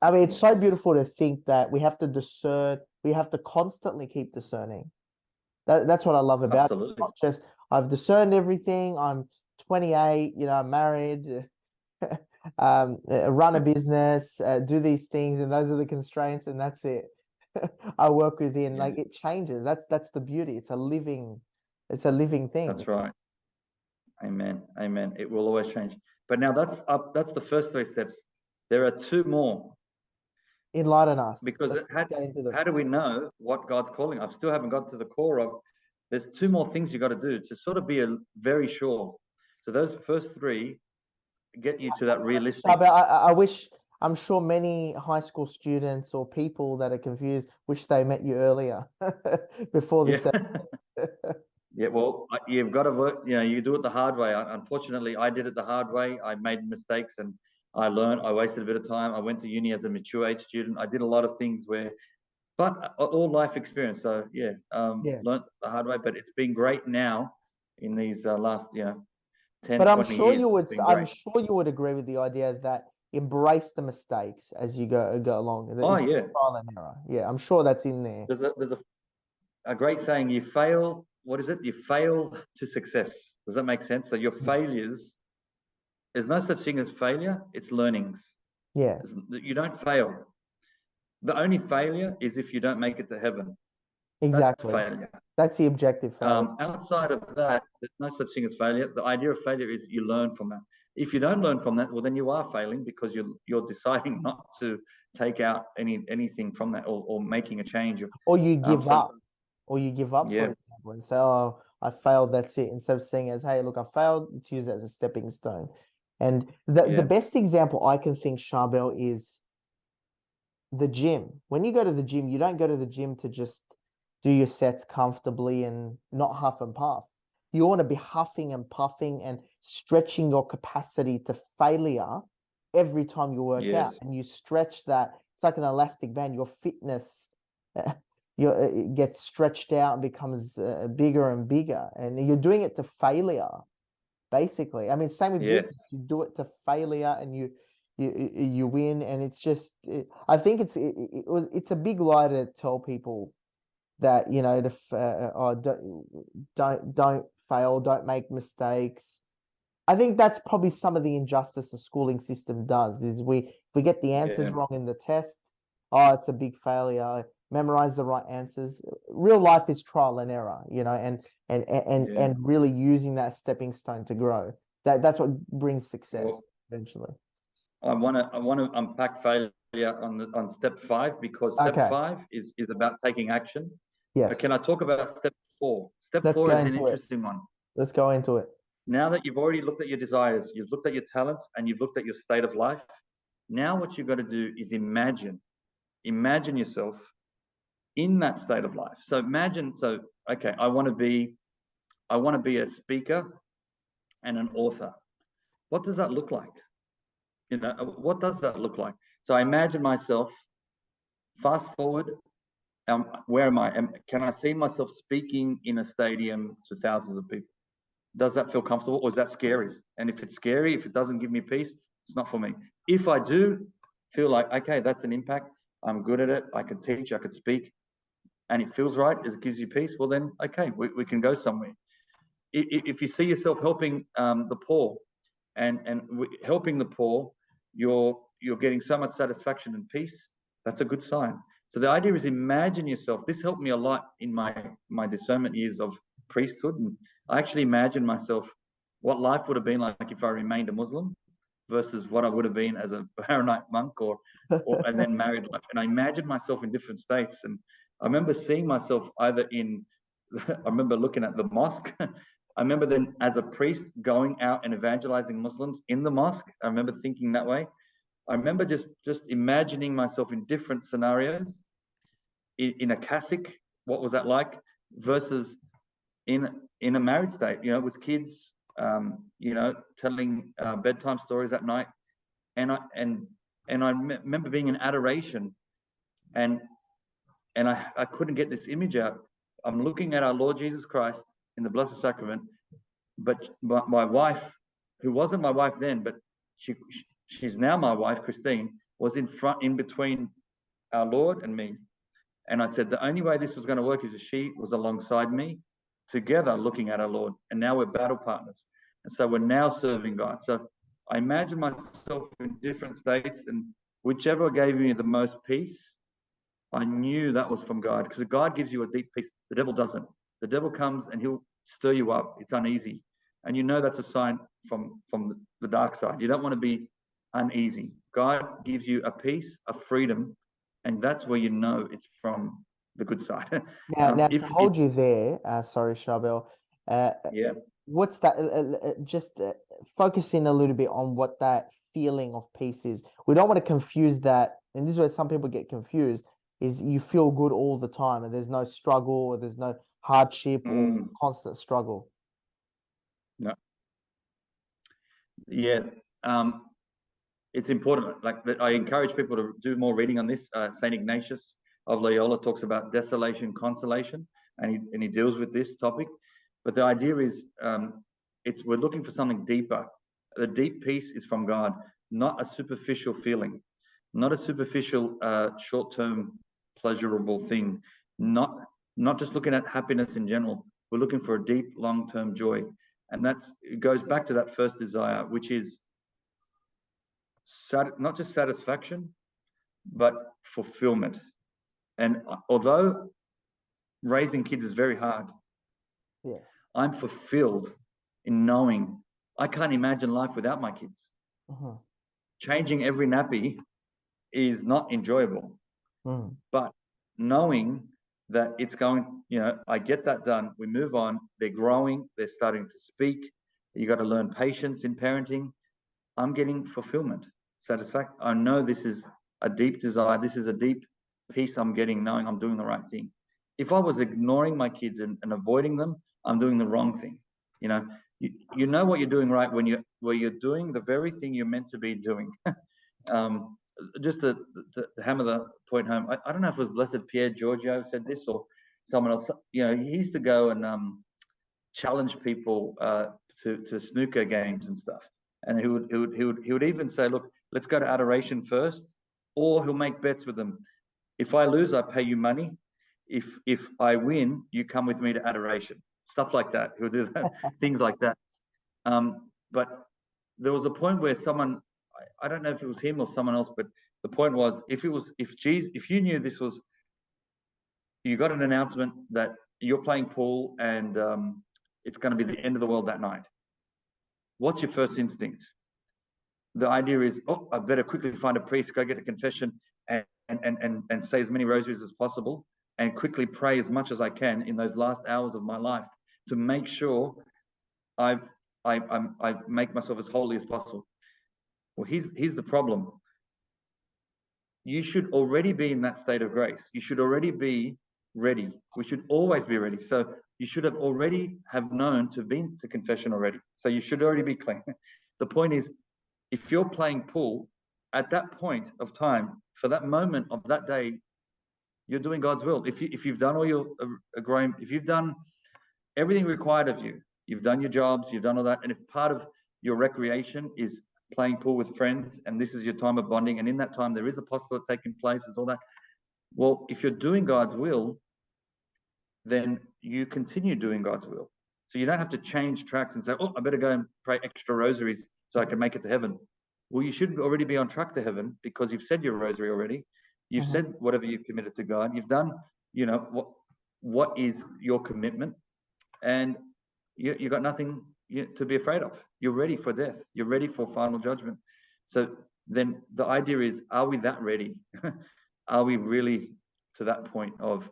Speaker 1: I mean, it's so beautiful to think that we have to discern. We have to constantly keep discerning. That's what I love about it. It's not just, I've discerned everything. I'm 28, you know, I'm married, run a business, do these things, and those are the constraints, and that's it. I work within, like, it changes. That's the beauty. It's a living thing.
Speaker 2: That's right. Amen. Amen. It will always change. But now that's the first 3 steps. There are 2 more.
Speaker 1: Enlighten us.
Speaker 2: Because how do we know what God's calling? I still haven't got to the core of. There's 2 more things you got to do to sort of be very sure. So those first 3 get you to that realistic.
Speaker 1: I wish, I'm sure many high school students or people that are confused wish they met you earlier before this.
Speaker 2: Yeah, well, you've got to work, you know, you do it the hard way. Unfortunately, I did it the hard way. I made mistakes and I learned. I wasted a bit of time. I went to uni as a mature age student. I did a lot of things but all life experience. So learned the hard way, but it's been great now in these last, 10,
Speaker 1: but
Speaker 2: 20 years.
Speaker 1: I'm sure you would agree with the idea that embrace the mistakes as you go along.
Speaker 2: Oh, yeah.
Speaker 1: Trial and error. Yeah, I'm sure that's in there.
Speaker 2: There's a great saying, you fail, what is it? You fail to success. Does that make sense? So your failures, there's no such thing as failure, it's learnings.
Speaker 1: Yeah,
Speaker 2: You don't fail. The only failure is if you don't make it to heaven.
Speaker 1: exactly.
Speaker 2: That's failure.
Speaker 1: That's the objective failure.
Speaker 2: Outside of that, there's no such thing as failure. The idea of failure is you learn from that. If you don't learn from that, well, then you are failing because you're deciding not to take out anything from that or making a change.
Speaker 1: Or you give up. Or you give up,
Speaker 2: Yeah.
Speaker 1: for example, and say, oh, I failed, that's it. Instead of saying as, hey, look, I failed, let's use it as a stepping stone. And the best example I can think, Charbel, is the gym. When you go to the gym, you don't go to the gym to just do your sets comfortably and not huff and puff. You want to be huffing and puffing and stretching your capacity to failure every time you work out. And you stretch that. It's like an elastic band. Your fitness it gets stretched out and becomes bigger and bigger. And you're doing it to failure, basically. I mean, same with business. You do it to failure and you win. And it's just, I think it's a big lie to tell people that, you know, don't fail, don't make mistakes. I think that's probably some of the injustice the schooling system does, is we get the answers wrong in the test. Oh, it's a big failure. Memorize the right answers. Real life is trial and error, you know, and really using that stepping stone to grow. That's what brings success eventually.
Speaker 2: I want to unpack failure on step 5, because step 5 is about taking action.
Speaker 1: Yes.
Speaker 2: But can I talk about step 4? Step 4 is an interesting one.
Speaker 1: Let's go into it.
Speaker 2: Now that you've already looked at your desires, you've looked at your talents, and you've looked at your state of life, now what you've got to do is imagine yourself in that state of life. So imagine, okay, I want to be a speaker and an author. What does that look like? You know, what does that look like? So I imagine myself, fast forward, where am I? Can I see myself speaking in a stadium to thousands of people? Does that feel comfortable, or is that scary? And if it's scary, if it doesn't give me peace, it's not for me. If I do feel like, okay, that's an impact, I'm good at it, I can teach, I can speak, and it feels right, it gives you peace, well then, okay, we can go somewhere. If you see yourself helping the poor and helping the poor, you're getting so much satisfaction and peace, that's a good sign. So the idea is imagine yourself. This helped me a lot in my discernment years of priesthood. And I actually imagined myself what life would have been like if I remained a Muslim versus what I would have been as a Maronite monk or and then married life. And I imagined myself in different states. And I remember seeing myself either I remember looking at the mosque. I remember then as a priest going out and evangelizing Muslims in the mosque. I remember thinking that way. I remember just imagining myself in different scenarios. In a cassock, what was that like? Versus in a married state, you know, with kids, you know, telling bedtime stories at night. And I remember being in adoration, and I couldn't get this image out. I'm looking at our Lord Jesus Christ in the Blessed Sacrament, but my wife, who wasn't my wife then, but she's now my wife, Christine, was in between our Lord and me. And I said, the only way this was going to work is if she was alongside me, together looking at our Lord. And now we're battle partners. And so we're now serving God. So I imagine myself in different states, and whichever gave me the most peace, I knew that was from God, because God gives you a deep peace. The devil doesn't. The devil comes and he'll stir you up. It's uneasy. And you know that's a sign from the dark side. You don't want to be uneasy. God gives you a peace, a freedom, and that's where you know it's from the good side.
Speaker 1: Now to hold you there, sorry, Charbel. What's that? Just focus in a little bit on what that feeling of peace is. We don't want to confuse that, and this is where some people get confused, is you feel good all the time and there's no struggle or there's no hardship or constant struggle.
Speaker 2: No. Yeah. It's important. Like, I encourage people to do more reading on this. Saint Ignatius of Loyola talks about desolation, consolation, and he deals with this topic. But the idea is, we're looking for something deeper. The deep peace is from God, not a superficial feeling, not a superficial, short-term, pleasurable thing. Not just looking at happiness in general. We're looking for a deep, long-term joy. And it goes back to that first desire, which is not just satisfaction, but fulfillment. And although raising kids is very hard,
Speaker 1: Yeah.
Speaker 2: I'm fulfilled in knowing I can't imagine life without my kids. Changing every nappy is not enjoyable, but knowing that it's going, I get that done, we move on, they're growing, they're starting to speak, you got to learn patience in parenting. I'm getting fulfillment, satisfaction. I know this is a deep desire, this is a deep peace I'm getting, knowing I'm doing the right thing. If I was ignoring my kids and avoiding them, I'm doing the wrong thing. You know what you're doing right when you're doing the very thing you're meant to be doing. Just to hammer the point home, I don't know if it was Blessed Pierre Giorgio said this or someone else. He used to go and challenge people to snooker games and stuff, and he would even say, look, let's go to adoration first, or he'll make bets with them. If I lose, I pay you money. If I win, you come with me to adoration. Stuff like that. He'll do that, things like that. But there was a point where someone, I don't know if it was him or someone else, but the point was, if you knew this was, you got an announcement that you're playing pool and it's going to be the end of the world that night, what's your first instinct? The idea is, I better quickly find a priest, go get a confession, and say as many rosaries as possible, and quickly pray as much as I can in those last hours of my life to make sure I make myself as holy as possible. Well, here's the problem. You should already be in that state of grace. You should already be ready. We should always be ready. So you should have already have known to be to confession already. So you should already be clean. The point is, if you're playing pool at that point of time, for that moment of that day, you're doing God's will. If you've done all your if you've done everything required of you, you've done your jobs, you've done all that, and if part of your recreation is playing pool with friends, and this is your time of bonding, and in that time there is apostolate taking place, there's all that. Well, if you're doing God's will, then you continue doing God's will. So you don't have to change tracks and say, I better go and pray extra rosaries so I can make it to heaven. Well, you should already be on track to heaven because you've said your rosary already. You've said whatever you've committed to God. You've done, what is your commitment, and you got nothing to be afraid of. You're ready for death. You're ready for final judgment. So then the idea is, are we that ready? Are we really to that point of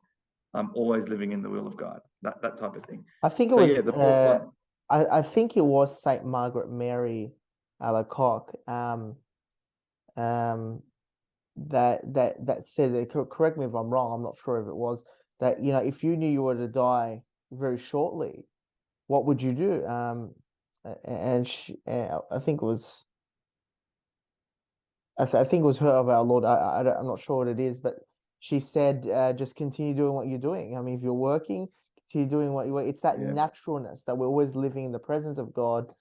Speaker 2: always living in the will of God? That type of thing.
Speaker 1: I think
Speaker 2: The fourth one.
Speaker 1: I think it was Saint Margaret Mary Alacoque that said that, correct me if I'm wrong, I'm not sure if it was, that if you knew you were to die very shortly, what would you do? And I think it was her of our Lord. I'm not sure what it is, but she said, just continue doing what you're doing. I mean, if you're working, continue doing what you're. It's that naturalness that we're always living in the presence of God.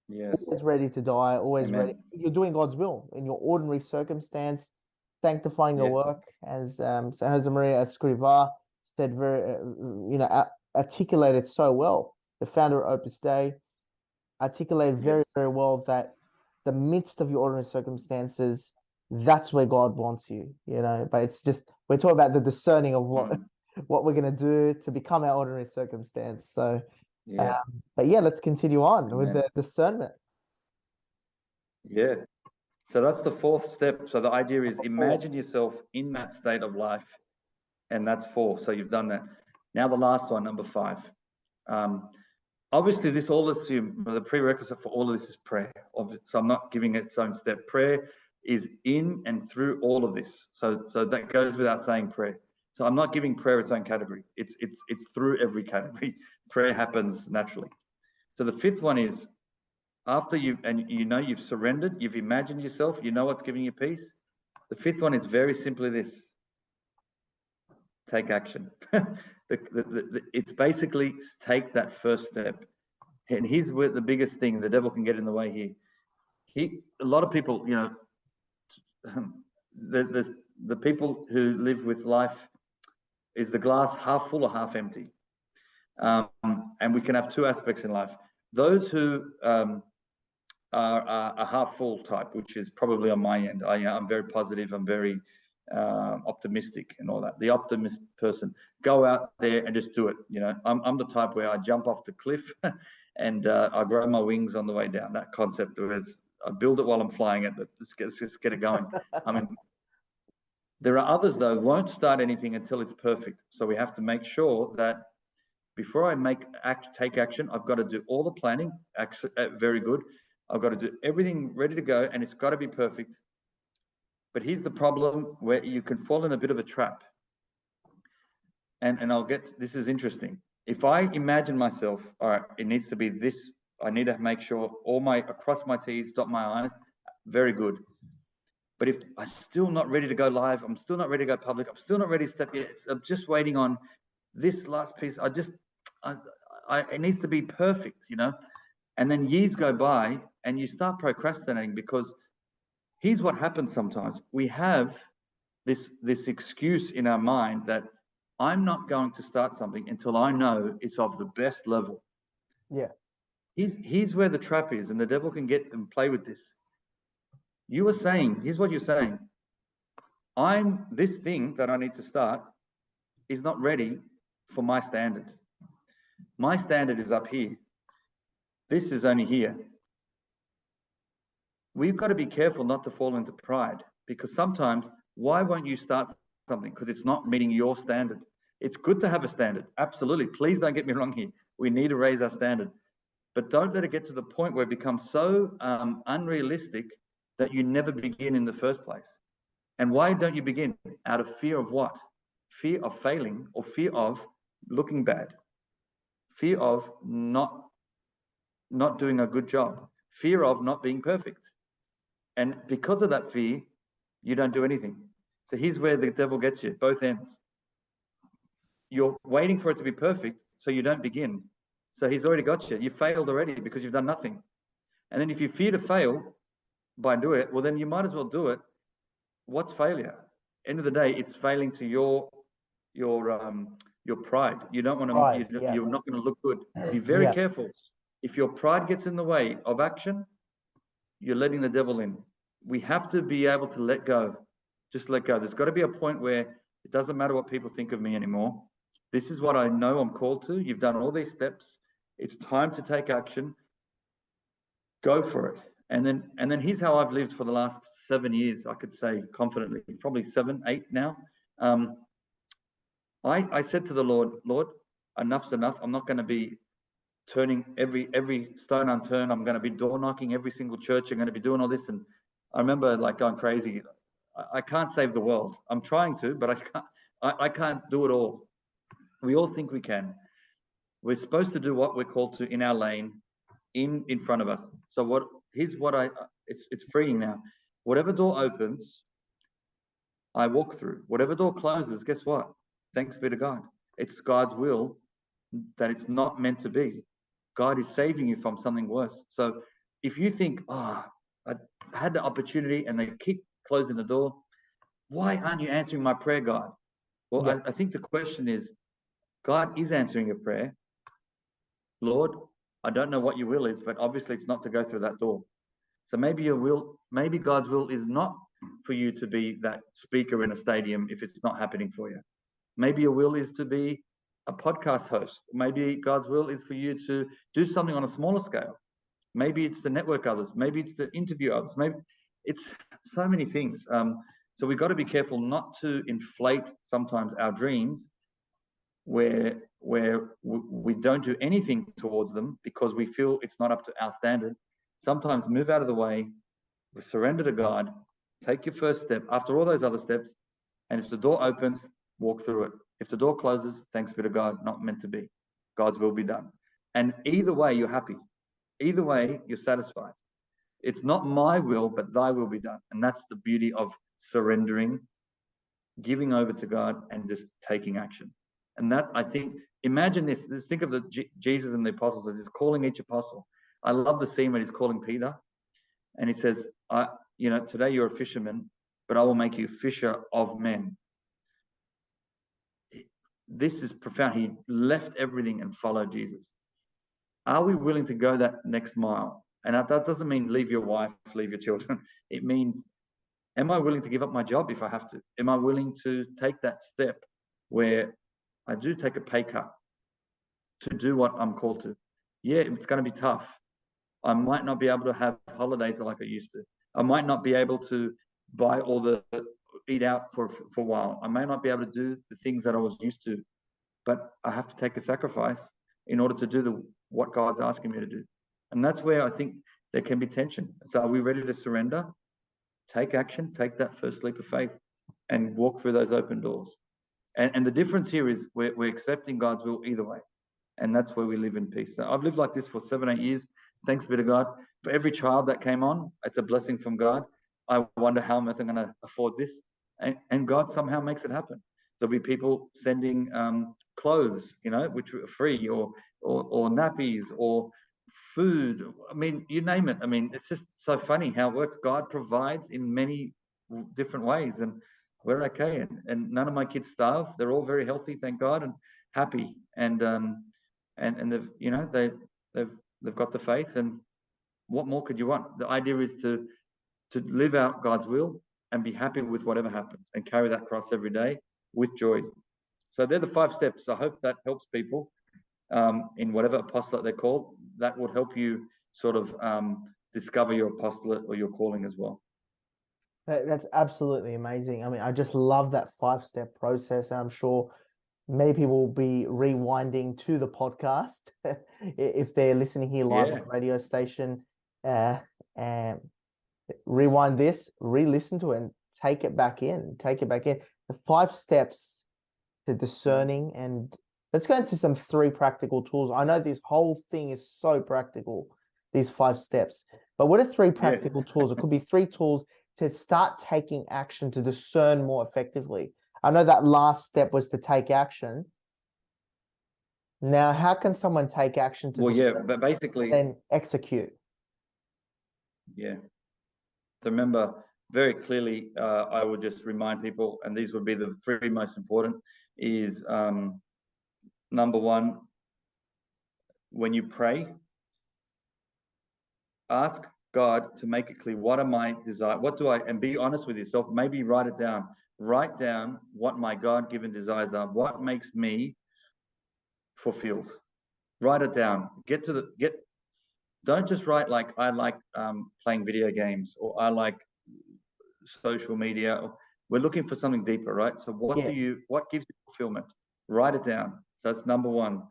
Speaker 2: Yes.
Speaker 1: Always ready to die, always
Speaker 2: Amen.
Speaker 1: ready. You're doing God's will in your ordinary circumstance, sanctifying your work, as Saint Josemaria Escrivá said, very articulated so well. The founder of Opus Dei articulated very, very well that the midst of your ordinary circumstances, that's where God wants you, but it's just, we're talking about the discerning of what we're going to do to become our ordinary circumstance. So but let's continue on with the discernment.
Speaker 2: So that's the fourth step. So the idea is, imagine yourself in that state of life, and that's 4. So you've done that. Now the last one, number 5. Obviously, this all assumes the prerequisite for all of this is prayer. So I'm not giving its own step. Prayer is in and through all of this. So that goes without saying, prayer. So I'm not giving prayer its own category. It's through every category. Prayer happens naturally. So the 5th one is, after you've surrendered, you've imagined yourself, what's giving you peace. The 5th one is very simply this: take action. It's basically take that first step. And here's where the biggest thing, the devil can get in the way here. A lot of people, the people who live with life, is the glass half full or half empty? And we can have 2 aspects in life. Those who are a half full type, which is probably on my end. I'm very positive. I'm very optimistic and all that. The optimist person, go out there and just do it. You know, I'm the type where I jump off the cliff and I grow my wings on the way down. That concept of I build it while I'm flying it. But let's just get it going. I mean, there are others though won't start anything until it's perfect. So we have to make sure that before I take action, I've got to do all the planning. Very good. I've got to do everything ready to go, and it's got to be perfect. But here's the problem where you can fall in a bit of a trap. And this is interesting. If I imagine myself, all right, it needs to be this. I need to make sure cross my T's, dot my I's. Very good. But if I'm still not ready to go live, I'm still not ready to go public, I'm still not ready to step yet. I'm just waiting on this last piece. It needs to be perfect, you know. And then years go by and you start procrastinating, because here's what happens sometimes. We have this excuse in our mind that I'm not going to start something until I know it's of the best level.
Speaker 1: Yeah.
Speaker 2: Here's where the trap is, and the devil can get and play with this. You are saying, here's what you're saying. This thing that I need to start is not ready for my standard. My standard is up here. This is only here. We've got to be careful not to fall into pride, because sometimes, why won't you start something? Because it's not meeting your standard. It's good to have a standard. Absolutely. Please don't get me wrong here. We need to raise our standard. But don't let it get to the point where it becomes so unrealistic that you never begin in the first place. And why don't you begin? Out of fear of what? Fear of failing, or fear of looking bad. Fear of not doing a good job. Fear of not being perfect. And because of that fear, you don't do anything. So here's where the devil gets you, both ends. You're waiting for it to be perfect, so you don't begin. So he's already got you. You failed already because you've done nothing. And then if you fear to fail by doing it, well, then you might as well do it. What's failure? End of the day, it's failing to your pride. You don't want to. You're not going to look good. Be very careful. If your pride gets in the way of action, you're letting the devil in. We have to be able to let go. Just let go. There's got to be a point where it doesn't matter what people think of me anymore. This is what I know I'm called to. You've done all these steps. It's time to take action. Go for it. And then here's how I've lived for the last 7 years, I could say confidently, probably 7, 8 now. I said to the Lord, enough's enough. I'm not going to be turning every stone unturned. I'm going to be door knocking every single church. I'm going to be doing all this. And I remember like going crazy. I can't save the world. I'm trying to, but I can't do it all. We all think we can. We're supposed to do what we're called to in our lane, in front of us. So it's freeing now. Whatever door opens, I walk through. Whatever door closes, guess what? Thanks be to God. It's God's will that it's not meant to be. God is saving you from something worse. So if you think, I had the opportunity and they keep closing the door, why aren't you answering my prayer, God? Well, I think the question is, God is answering your prayer. Lord, I don't know what your will is, but obviously it's not to go through that door. So maybe God's will is not for you to be that speaker in a stadium if it's not happening for you. Maybe your will is to be a podcast host. Maybe God's will is for you to do something on a smaller scale. Maybe it's to network others. Maybe it's to interview others. Maybe it's so many things. So we've got to be careful not to inflate sometimes our dreams where we don't do anything towards them because we feel it's not up to our standard. Sometimes move out of the way, surrender to God, take your first step after all those other steps, and if the door opens, walk through it. If the door closes, thanks be to God, not meant to be. God's will be done. And either way, you're happy. Either way, you're satisfied. It's not my will, but thy will be done. And that's the beauty of surrendering, giving over to God, and just taking action. And that, I think, imagine this. Just think of Jesus and the apostles as he's calling each apostle. I love the scene when he's calling Peter. And he says, today you're a fisherman, but I will make you a fisher of men. This is profound. He left everything and followed Jesus. are we willing to go that next mile? And that doesn't mean leave your wife, leave your children. It means, am I willing to give up my job if I have to? Am I willing to take that step where I do take a pay cut to do what I'm called to? Yeah, it's going to be tough. I might not be able to have holidays like I used to. I might not be able to buy all the eat out for a while. I may not be able to do the things that I was used to, but I have to take a sacrifice in order to do what God's asking me to do. And that's where I think there can be tension. So are we ready to surrender, take action, take that first leap of faith, and walk through those open doors? And the difference here is we're accepting God's will either way. And that's where we live in peace. So I've lived like this for 7-8 years. Thanks be to God. For every child that came on, it's a blessing from God. I wonder how am I going to afford this? And God somehow makes it happen. There'll be people sending clothes, which are free, or nappies, or food. I mean, you name it. I mean, it's just so funny how it works. God provides in many different ways, and we're okay. And none of my kids starve. They're all very healthy, thank God, and happy. And they've got the faith. And what more could you want? The idea is to live out God's will and be happy with whatever happens, and carry that cross every day with joy. So they're the 5 steps. I hope that helps people in whatever apostolate they're called. That would help you sort of discover your apostolate or your calling as well.
Speaker 1: That's absolutely amazing. I mean, I just love that 5-step process, and I'm sure many people will be rewinding to the podcast if they're listening here live on the radio station, and rewind this, re-listen to it, and take it back in. The 5 steps to discerning, and let's go into some 3 practical tools. I know this whole thing is so practical, these 5 steps, but what are 3 practical tools? It could be 3 tools to start taking action to discern more effectively. I know that last step was to take action. Now, how can someone take action to discern,
Speaker 2: but basically
Speaker 1: then execute?
Speaker 2: Yeah. So remember, very clearly, I would just remind people, and these would be the 3 most important, is number 1, when you pray, ask God to make it clear, what are my desires? And be honest with yourself, maybe write it down. Write down what my God-given desires are. What makes me fulfilled? Write it down. Don't just write like, I like playing video games, or I like social media. We're looking for something deeper, right? So what gives you fulfillment? Write it down. So that's number 1.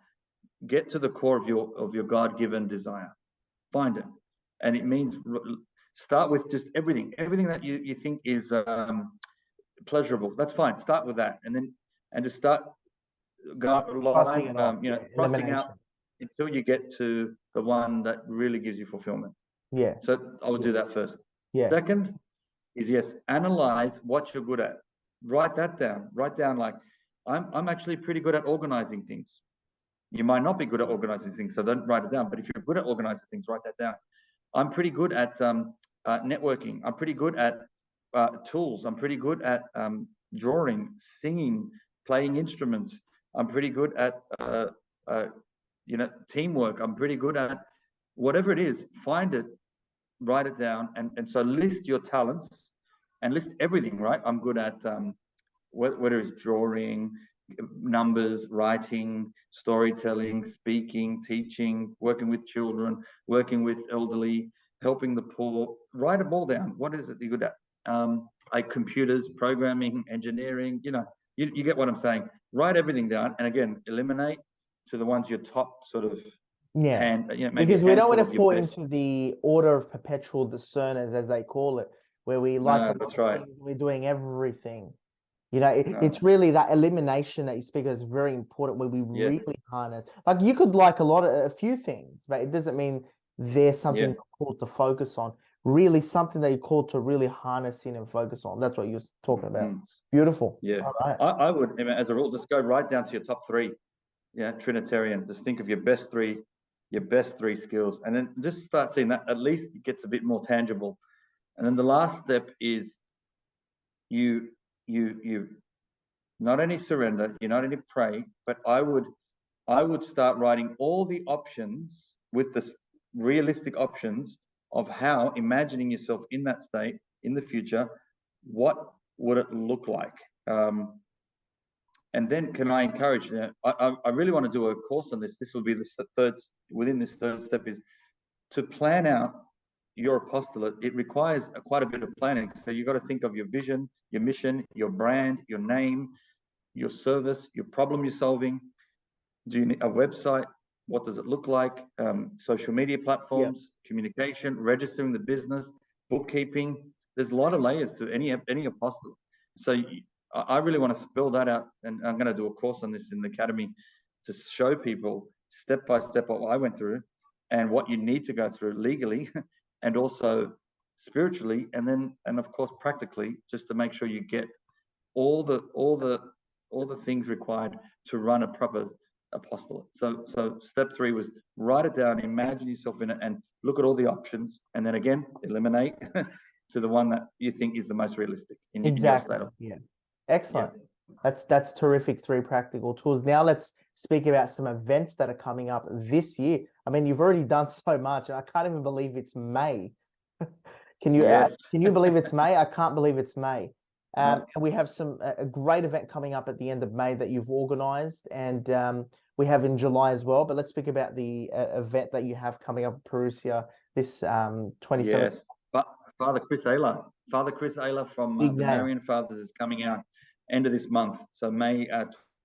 Speaker 2: Get to the core of your God-given desire. Find it. And it means start with just everything that you think is pleasurable. That's fine. Start with that, and just start crossing out until you get to the one that really gives you fulfillment. So I would do that first. Second is analyze what you're good at. Write that down. Write down, like, I'm actually pretty good at organizing things. You might not be good at organizing things, so don't write it down. But if you're good at organizing things, write that down. I'm pretty good at networking. I'm pretty good at tools. I'm pretty good at drawing, singing, playing instruments. I'm pretty good at teamwork. I'm pretty good at whatever it is. Find it, write it down, and so list your talents and list everything. Right? I'm good at whether it's drawing, numbers, writing, storytelling, speaking, teaching, working with children, working with elderly, helping the poor. Write them all down. What is it you're good at? Computers, programming, engineering. You get what I'm saying. Write everything down, and again, eliminate to the ones your top sort of hand. Maybe
Speaker 1: because we don't want to fall into the order of perpetual discerners, as they call it, where we like
Speaker 2: that's right.
Speaker 1: We're doing everything. It's really that elimination that you speak of is very important, where we really harness. Like, you could like a few things, but it doesn't mean there's something called to focus on. Really, something that you're called to really harness in and focus on. That's what you're talking about. Beautiful.
Speaker 2: Yeah.
Speaker 1: All right.
Speaker 2: I would, as a rule, just go right down to your top 3. Trinitarian. Just think of your best 3 skills, and then just start seeing that. At least it gets a bit more tangible. And then the last step is you not only surrender, you not only pray, but I would start writing all the options with the realistic options of how, imagining yourself in that state in the future, what would it look like? And then can I encourage, I really want to do a course on this. This will be the third, within this third step, is to plan out your apostolate. It requires quite a bit of planning. So you've got to think of your vision, your mission, your brand, your name, your service, your problem you're solving. Do you need a website? What does it look like? Social media platforms, communication, registering the business, bookkeeping. There's a lot of layers to any apostolate. So I really want to spell that out, and I'm going to do a course on this in the academy to show people step by step what I went through and what you need to go through legally and also spiritually, and of course practically, just to make sure you get all the things required to run a proper apostolate. So step 3 was write it down, imagine yourself in it, and look at all the options, and then again eliminate to the one that you think is the most realistic in your state of.
Speaker 1: Yeah. Excellent. That's terrific. 3 practical tools. Now let's speak about some events that are coming up this year. I mean, you've already done so much, and I can't even believe it's May. Can you believe it's May? I can't believe it's May. And we have a great event coming up at the end of May that you've organized, and we have in July as well. But let's speak about the event that you have coming up at Parousia this 27th.
Speaker 2: Yes, but Father Chris Ayler from the Marian Fathers is coming out end of this month. So May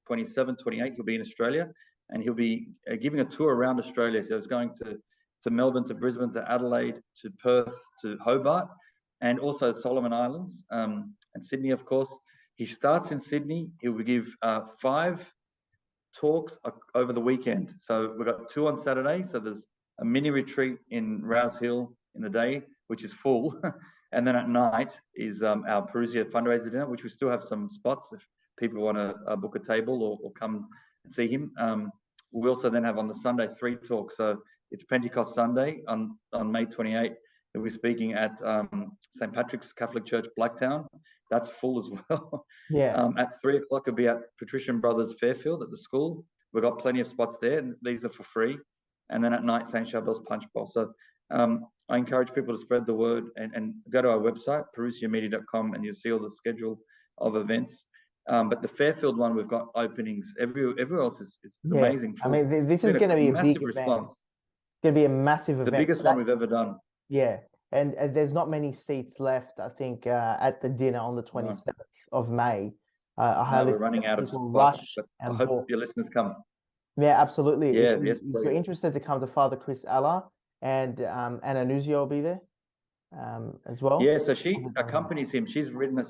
Speaker 2: 27, 28, he'll be in Australia, and he'll be giving a tour around Australia. So he's going to Melbourne, to Brisbane, to Adelaide, to Perth, to Hobart, and also Solomon Islands, and Sydney, of course. He starts in Sydney. He will give 5 talks over the weekend. So we've got 2 on Saturday. So there's a mini retreat in Rouse Hill in the day, which is full. And then at night is our Parousia fundraiser dinner, which we still have some spots if people want to book a table or come and see him. We also then have on the Sunday 3 talks. So it's Pentecost Sunday on May 28th. He'll be speaking at St. Patrick's Catholic Church, Blacktown. That's full as well. At 3 o'clock, it'll be at Patrician Brothers Fairfield at the school. We've got plenty of spots there, and these are for free. And then at night, St. Charbel's Punch Bowl. So I encourage people to spread the word and go to our website, parousiamedia.com, and you'll see all the schedule of events. But the Fairfield one, we've got openings. Everywhere else is amazing.
Speaker 1: I mean, this is going to be a big response. It's going to be a massive event.
Speaker 2: The biggest one we've ever done.
Speaker 1: Yeah. And there's not many seats left, I think, at the dinner on the 27th of May.
Speaker 2: We're running out of spots, but I hope your listeners come.
Speaker 1: Yeah, absolutely.
Speaker 2: Yeah,
Speaker 1: if you're interested to come to Father Chris Ayler, and Anna Nuzio will be there as well.
Speaker 2: Yeah, so she accompanies him. She's written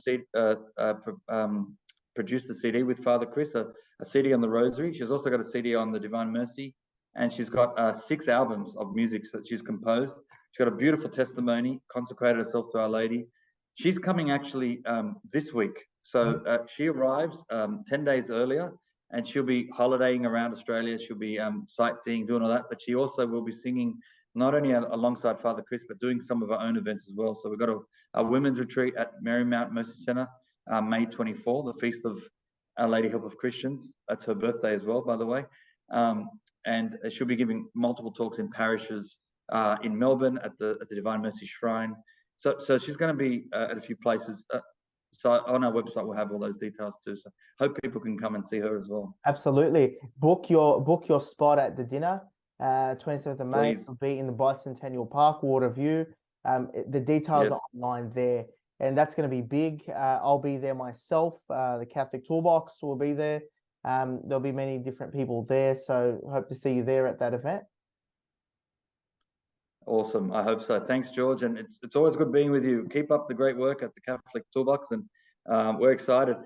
Speaker 2: produced a CD with Father Chris, a CD on the Rosary. She's also got a CD on the Divine Mercy, and she's got 6 albums of music that she's composed. She's got a beautiful testimony, consecrated herself to Our Lady. She's coming actually this week. So she arrives 10 days earlier, and she'll be holidaying around Australia. She'll be sightseeing, doing all that, but she also will be singing not only alongside Father Chris, but doing some of our own events as well. So we've got a women's retreat at Marymount Mercy Centre, May 24, the Feast of Our Lady Help of Christians. That's her birthday as well, by the way. And she'll be giving multiple talks in parishes in Melbourne at the Divine Mercy Shrine. So she's going to be at a few places. So on our website, we'll have all those details too. So hope people can come and see her as well.
Speaker 1: Absolutely. Book your spot at the dinner. 27th of May will be in the Bicentennial Park, Waterview. The details are online there, and that's going to be big. I'll be there myself. The Catholic Toolbox will be there. There'll be many different people there, so hope to see you there at that event.
Speaker 2: Awesome. I hope so. Thanks, George. And it's always good being with you. Keep up the great work at the Catholic Toolbox, and we're excited.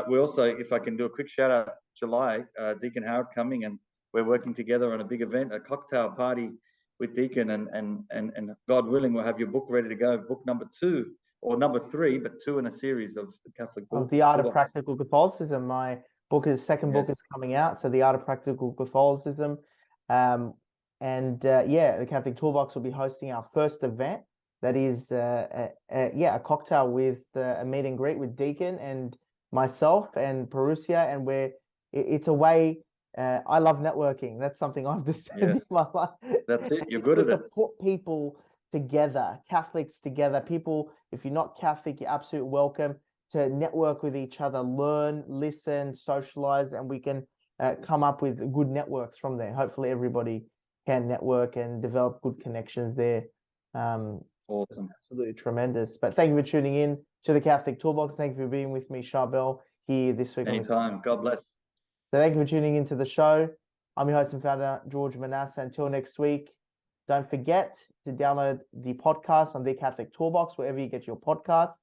Speaker 2: We also, if I can do a quick shout out, July, Deacon Howard coming, and we're working together on a big event, a cocktail party with Deacon, and God willing, we'll have your book ready to go. Book number 2 or number 3, but 2 in a series of the Catholic book.
Speaker 1: Of the Art of Practical Catholicism. My second book is coming out. So the Art of Practical Catholicism. The Catholic Toolbox will be hosting our first event. That is, a cocktail with a meet and greet with Deacon and myself and Parousia, and it's a way I love networking. That's something I've decided in my life.
Speaker 2: That's it. You're good at
Speaker 1: To
Speaker 2: it.
Speaker 1: put people together, Catholics together. People, if you're not Catholic, you're absolutely welcome to network with each other, learn, listen, socialize, and we can come up with good networks from there. Hopefully everybody can network and develop good connections there.
Speaker 2: Awesome.
Speaker 1: Absolutely tremendous. But thank you for tuning in to the Catholic Toolbox. Thank you for being with me, Charbel, here this week.
Speaker 2: Anytime. God bless.
Speaker 1: So thank you for tuning into the show. I'm your host and founder, George Manassa. Until next week, don't forget to download the podcast on the Catholic Toolbox, wherever you get your podcast.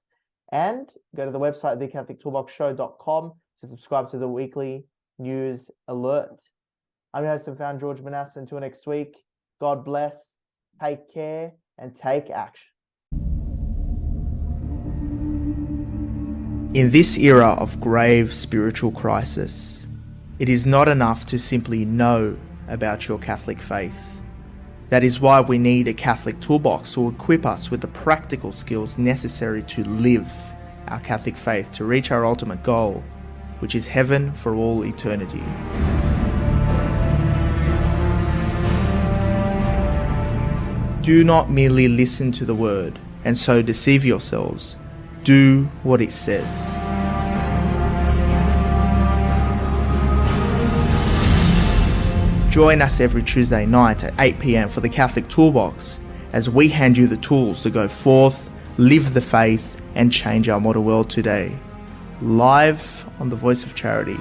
Speaker 1: And go to the website, thecatholictoolboxshow.com, to subscribe to the weekly news alert. I'm your host and founder, George Manassa. Until next week, God bless, take care, and take action.
Speaker 3: In this era of grave spiritual crisis, it is not enough to simply know about your Catholic faith. That is why we need a Catholic toolbox to equip us with the practical skills necessary to live our Catholic faith to reach our ultimate goal, which is heaven for all eternity. Do not merely listen to the word and so deceive yourselves. Do what it says. Join us every Tuesday night at 8 p.m. for the Catholic Toolbox as we hand you the tools to go forth, live the faith, and change our modern world today. Live on the Voice of Charity.